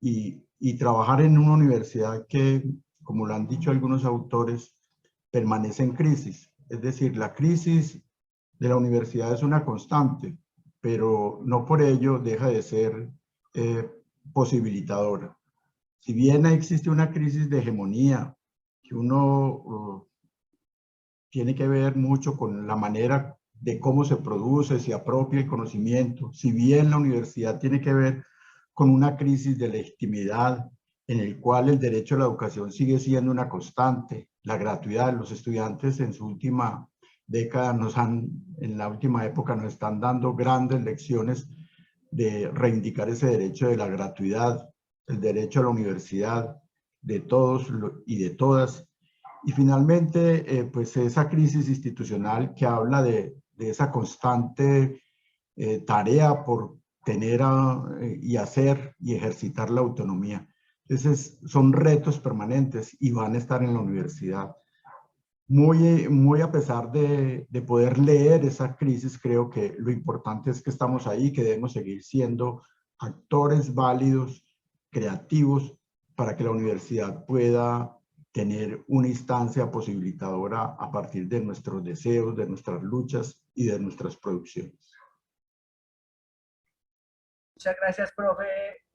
y trabajar en una universidad que, como lo han dicho algunos autores, permanece en crisis. Es decir, la crisis de la universidad es una constante, pero no por ello deja de ser posibilitadora. Si bien existe una crisis de hegemonía, que uno tiene que ver mucho con la manera de cómo se produce, se apropia el conocimiento, si bien la universidad tiene que ver con una crisis de legitimidad en el cual el derecho a la educación sigue siendo una constante, la gratuidad. Los estudiantes en su última década en la última época nos están dando grandes lecciones de reivindicar ese derecho de la gratuidad, el derecho a la universidad de todos y de todas. Y finalmente, pues esa crisis institucional que habla de esa constante tarea por tener y hacer y ejercitar la autonomía. Entonces, son retos permanentes y van a estar en la universidad. Muy a pesar de poder leer esa crisis, creo que lo importante es que estamos ahí, que debemos seguir siendo actores válidos, creativos, para que la universidad pueda tener una instancia posibilitadora a partir de nuestros deseos, de nuestras luchas y de nuestras producciones. Muchas gracias, profe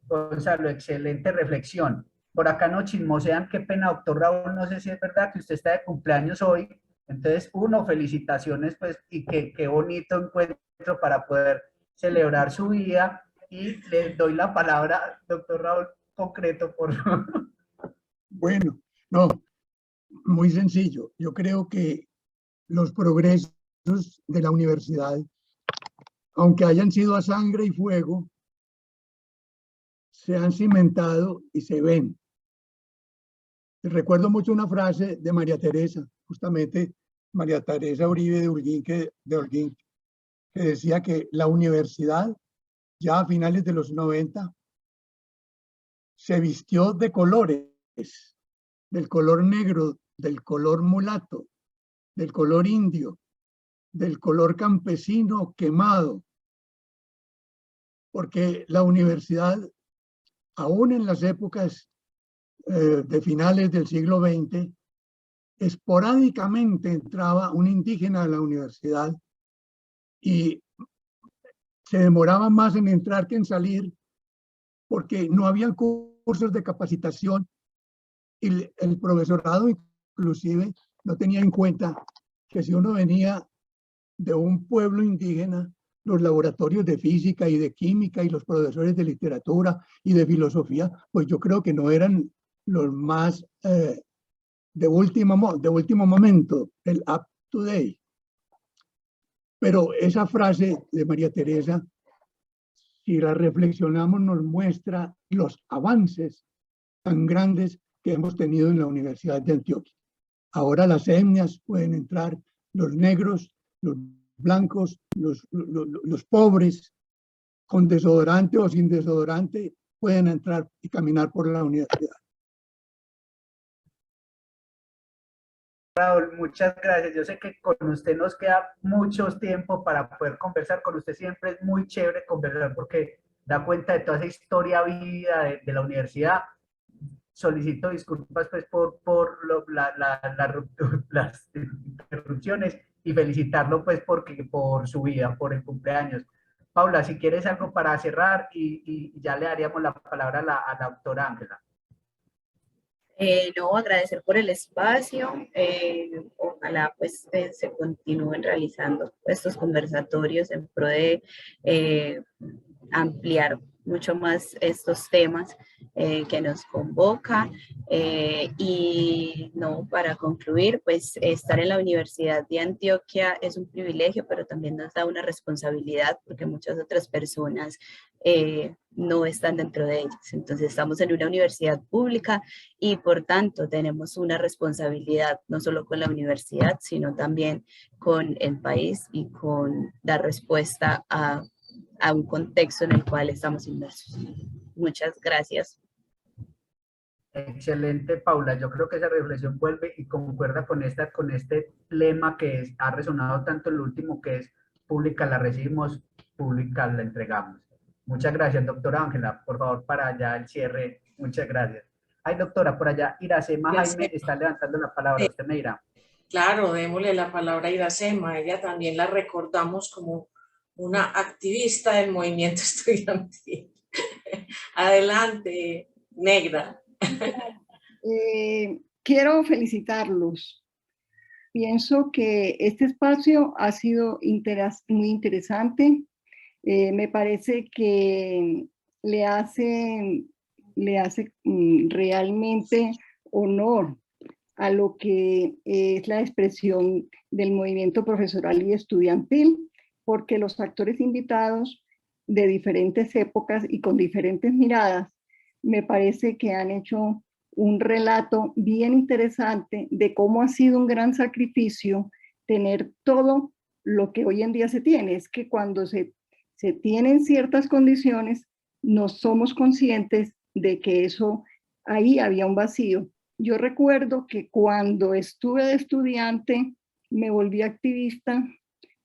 Gonzalo. Excelente reflexión. Por acá nos chismosean, qué pena, doctor Raúl, no sé si es verdad que usted está de cumpleaños hoy. Entonces, felicitaciones, pues, y qué bonito encuentro para poder celebrar su vida. Y le doy la palabra, doctor Raúl, concreto, por favor. Bueno, no, muy sencillo. Yo creo que los progresos de la universidad, aunque hayan sido a sangre y fuego, se han cimentado y se ven. Recuerdo mucho una frase de María Teresa, justamente María Teresa Uribe de Holguín, que decía que la universidad, ya a finales de los 90, se vistió de colores, del color negro, del color mulato, del color indio, del color campesino quemado, porque la universidad, aún en las épocas de finales del siglo XX, esporádicamente entraba un indígena a la universidad y se demoraba más en entrar que en salir porque no habían cursos de capacitación y el profesorado inclusive no tenía en cuenta que si uno venía de un pueblo indígena, los laboratorios de física y de química y los profesores de literatura y de filosofía, pues yo creo que no eran los más de último momento, el up to date. Pero esa frase de María Teresa, si la reflexionamos, nos muestra los avances tan grandes que hemos tenido en la Universidad de Antioquia. Ahora las etnias pueden entrar, los negros, los blancos, los pobres, con desodorante o sin desodorante, pueden entrar y caminar por la universidad. Raúl, muchas gracias. Yo sé que con usted nos queda mucho tiempo para poder conversar. Con usted siempre es muy chévere conversar porque da cuenta de toda esa historia vívida de la universidad. Solicito disculpas pues las interrupciones y felicitarlo pues por su vida, por el cumpleaños. Paula, si quieres algo para cerrar y ya le daríamos la palabra a la doctora Ángela. No, agradecer por el espacio. Ojalá pues se continúen realizando estos conversatorios en pro de ampliar mucho más estos temas que nos convoca. Y no, para concluir, pues estar en la Universidad de Antioquia es un privilegio, pero también nos da una responsabilidad porque muchas otras personas no están dentro de ellas. Entonces estamos en una universidad pública y por tanto tenemos una responsabilidad no solo con la universidad, sino también con el país y con dar respuesta a un contexto en el cual estamos inmersos. Muchas gracias. Excelente, Paula. Yo creo que esa reflexión vuelve y concuerda con este lema que ha resonado tanto en lo último, que es pública la recibimos, pública la entregamos. Muchas gracias, doctora Ángela. Por favor, para allá el cierre. Muchas gracias. Ay, doctora, por allá Iracema Jaime está levantando la palabra. Usted me dirá. Claro, démosle la palabra a Iracema. Ella también la recordamos como una activista del movimiento estudiantil. Adelante, Negra. Quiero felicitarlos. Pienso que este espacio ha sido muy interesante. Me parece que le hace realmente honor a lo que es la expresión del movimiento profesoral y estudiantil, porque los actores invitados de diferentes épocas y con diferentes miradas, me parece que han hecho un relato bien interesante de cómo ha sido un gran sacrificio tener todo lo que hoy en día se tiene. Es que cuando se tienen ciertas condiciones, no somos conscientes de que eso, ahí había un vacío. Yo recuerdo que cuando estuve de estudiante, me volví activista,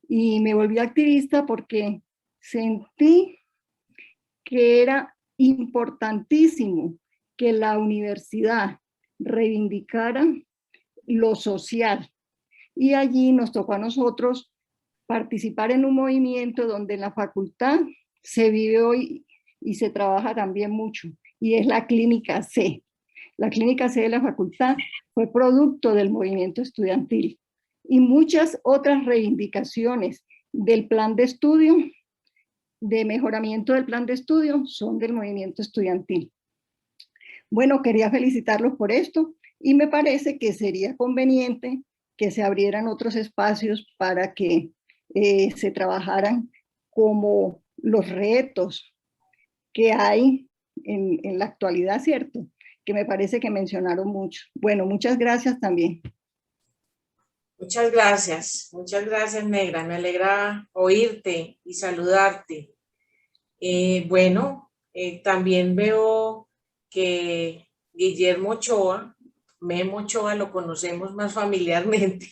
y me volví activista porque sentí que era importantísimo que la universidad reivindicara lo social. Y allí nos tocó a nosotros participar en un movimiento donde en la facultad se vive hoy y se trabaja también mucho, y es la Clínica C. La Clínica C de la facultad fue producto del movimiento estudiantil y muchas otras reivindicaciones del plan de estudio, de mejoramiento del plan de estudio, son del movimiento estudiantil. Bueno, quería felicitarlos por esto y me parece que sería conveniente que se abrieran otros espacios para que se trabajaran como los retos que hay en la actualidad, ¿cierto? Que me parece que mencionaron mucho. Bueno, muchas gracias también. Muchas gracias, Negra. Me alegra oírte y saludarte. También veo que Guillermo Ochoa, Memo Ochoa, lo conocemos más familiarmente,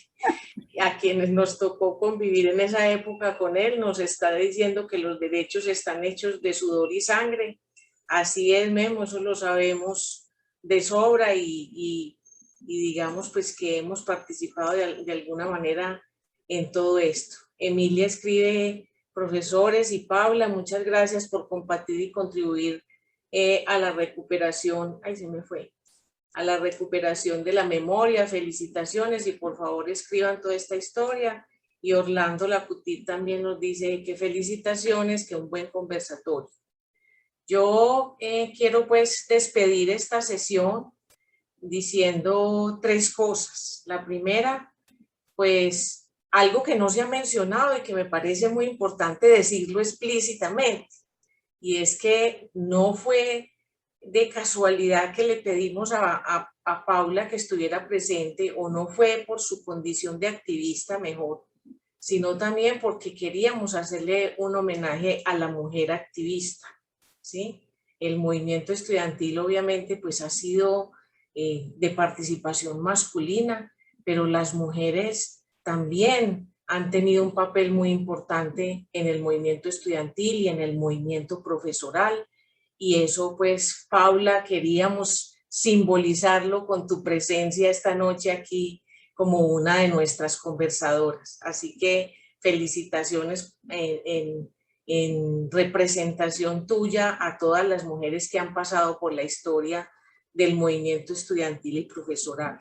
a quienes nos tocó convivir en esa época con él, nos está diciendo que los derechos están hechos de sudor y sangre. Así es, Memo, eso lo sabemos de sobra y digamos pues que hemos participado de alguna manera en todo esto. Emilia escribe: profesores y Paula, muchas gracias por compartir y contribuir a la recuperación, a la recuperación de la memoria. Felicitaciones y por favor escriban toda esta historia. Y Orlando Lacutit también nos dice que felicitaciones, que un buen conversatorio. Yo quiero pues despedir esta sesión diciendo 3 cosas. La primera, pues algo que no se ha mencionado y que me parece muy importante decirlo explícitamente, y es que no fue de casualidad que le pedimos a Paula que estuviera presente, o no fue por su condición de activista mejor, sino también porque queríamos hacerle un homenaje a la mujer activista, ¿sí? El movimiento estudiantil obviamente pues ha sido de participación masculina, pero las mujeres también han tenido un papel muy importante en el movimiento estudiantil y en el movimiento profesoral, y eso pues, Paula, queríamos simbolizarlo con tu presencia esta noche aquí como una de nuestras conversadoras. Así que felicitaciones en representación tuya a todas las mujeres que han pasado por la historia del movimiento estudiantil y profesoral.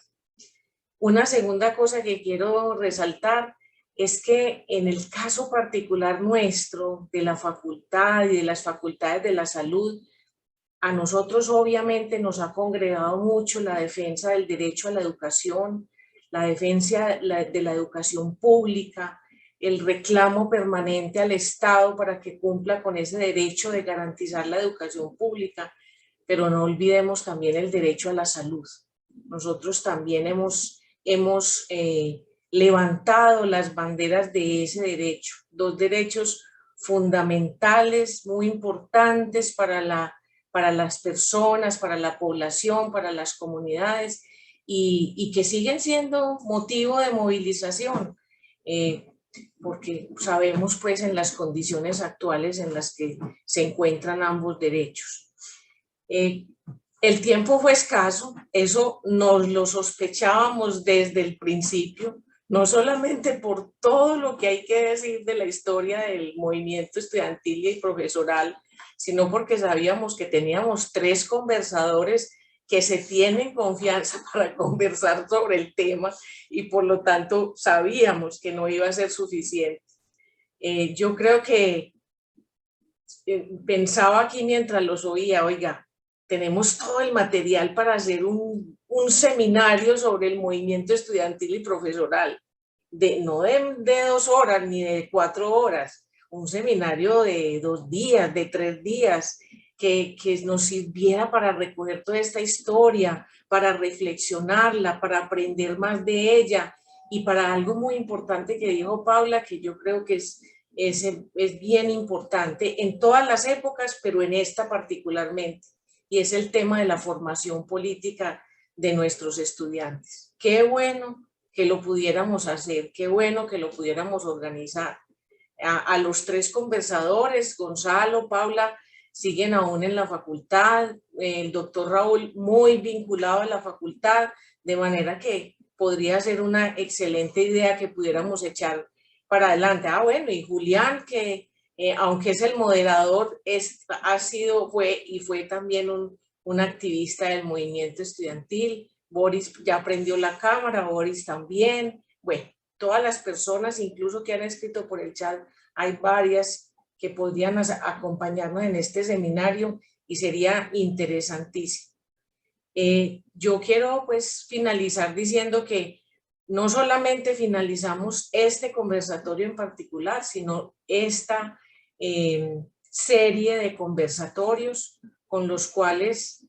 Una segunda cosa que quiero resaltar es que en el caso particular nuestro, de la facultad y de las facultades de la salud, a nosotros obviamente nos ha congregado mucho la defensa del derecho a la educación, la defensa de la educación pública, el reclamo permanente al Estado para que cumpla con ese derecho de garantizar la educación pública, pero no olvidemos también el derecho a la salud. Nosotros también hemos levantado las banderas de ese derecho, 2 derechos fundamentales, muy importantes para las personas, para la población, para las comunidades, y que siguen siendo motivo de movilización, porque sabemos pues en las condiciones actuales en las que se encuentran ambos derechos. El tiempo fue escaso, eso nos lo sospechábamos desde el principio, no solamente por todo lo que hay que decir de la historia del movimiento estudiantil y profesoral, sino porque sabíamos que teníamos 3 conversadores que se tienen confianza para conversar sobre el tema, y por lo tanto sabíamos que no iba a ser suficiente. Yo creo que pensaba aquí mientras los oía, oiga, tenemos todo el material para hacer un seminario sobre el movimiento estudiantil y profesoral, no de 2 horas ni de 4 horas, un seminario de 2 días, de 3 días, que nos sirviera para recoger toda esta historia, para reflexionarla, para aprender más de ella, y para algo muy importante que dijo Paula, que yo creo que es bien importante en todas las épocas, pero en esta particularmente, y es el tema de la formación política de nuestros estudiantes. Qué bueno que lo pudiéramos hacer, qué bueno que lo pudiéramos organizar. A los 3 conversadores, Gonzalo, Paula, siguen aún en la facultad, el doctor Raúl muy vinculado a la facultad, de manera que podría ser una excelente idea que pudiéramos echar para adelante. Bueno, y Julián, que aunque es el moderador, fue también un activista del movimiento estudiantil. Boris ya prendió la cámara, Boris también. Bueno, todas las personas, incluso que han escrito por el chat, hay varias que podrían acompañarnos en este seminario y sería interesantísimo. Yo quiero pues finalizar diciendo que no solamente finalizamos este conversatorio en particular, sino esta serie de conversatorios con los cuales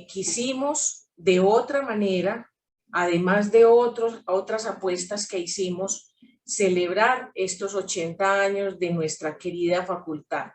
quisimos de otra manera, además de otras apuestas que hicimos, celebrar estos 80 años de nuestra querida facultad.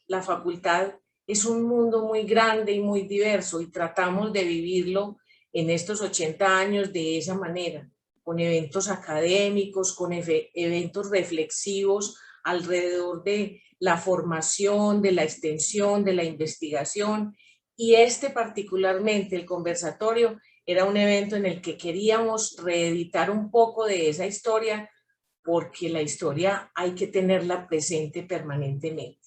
La facultad es un mundo muy grande y muy diverso, y tratamos de vivirlo en estos 80 años de esa manera, con eventos académicos, con eventos reflexivos alrededor de la formación, de la extensión, de la investigación, y particularmente el conversatorio era un evento en el que queríamos reeditar un poco de esa historia, porque la historia hay que tenerla presente permanentemente.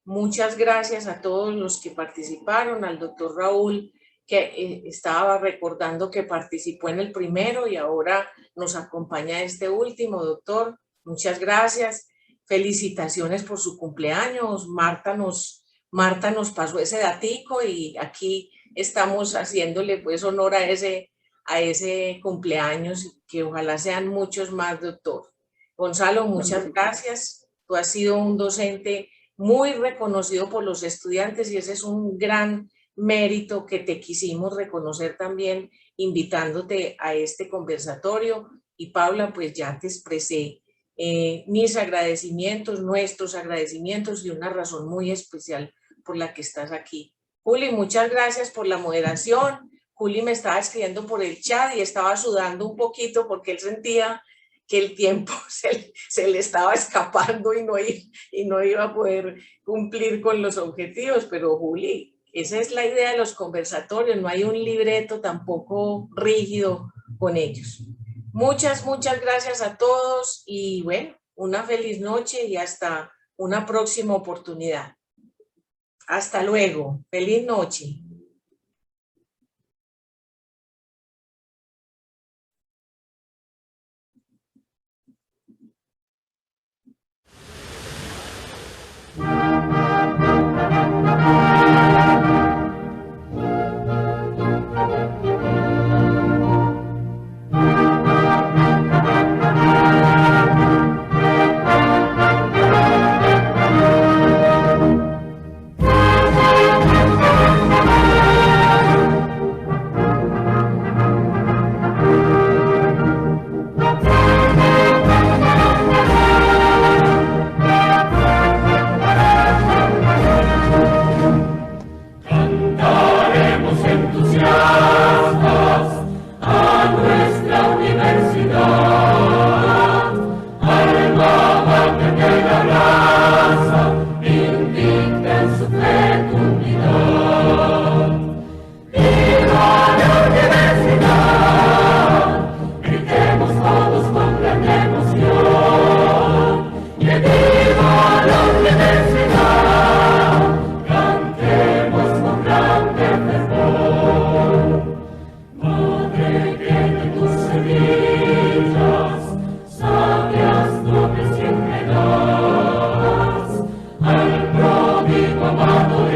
Muchas gracias a todos los que participaron, al doctor Raúl, que estaba recordando que participó en el primero y ahora nos acompaña este último. Doctor, muchas gracias. Felicitaciones por su cumpleaños. Marta nos pasó ese datico y aquí estamos haciéndole pues honor a ese cumpleaños, que ojalá sean muchos más, doctor. Gonzalo, muchas gracias. Tú has sido un docente muy reconocido por los estudiantes y ese es un gran mérito que te quisimos reconocer también invitándote a este conversatorio. Y Paula, pues ya te expresé mis agradecimientos, nuestros agradecimientos y una razón muy especial por la que estás aquí. Juli, muchas gracias por la moderación. Juli me estaba escribiendo por el chat y estaba sudando un poquito porque él sentía que el tiempo se le estaba escapando y no iba a poder cumplir con los objetivos, pero Juli, esa es la idea de los conversatorios, no hay un libreto tampoco rígido con ellos. Muchas gracias a todos y bueno, una feliz noche y hasta una próxima oportunidad. Hasta luego, feliz noche. Al pródigo amado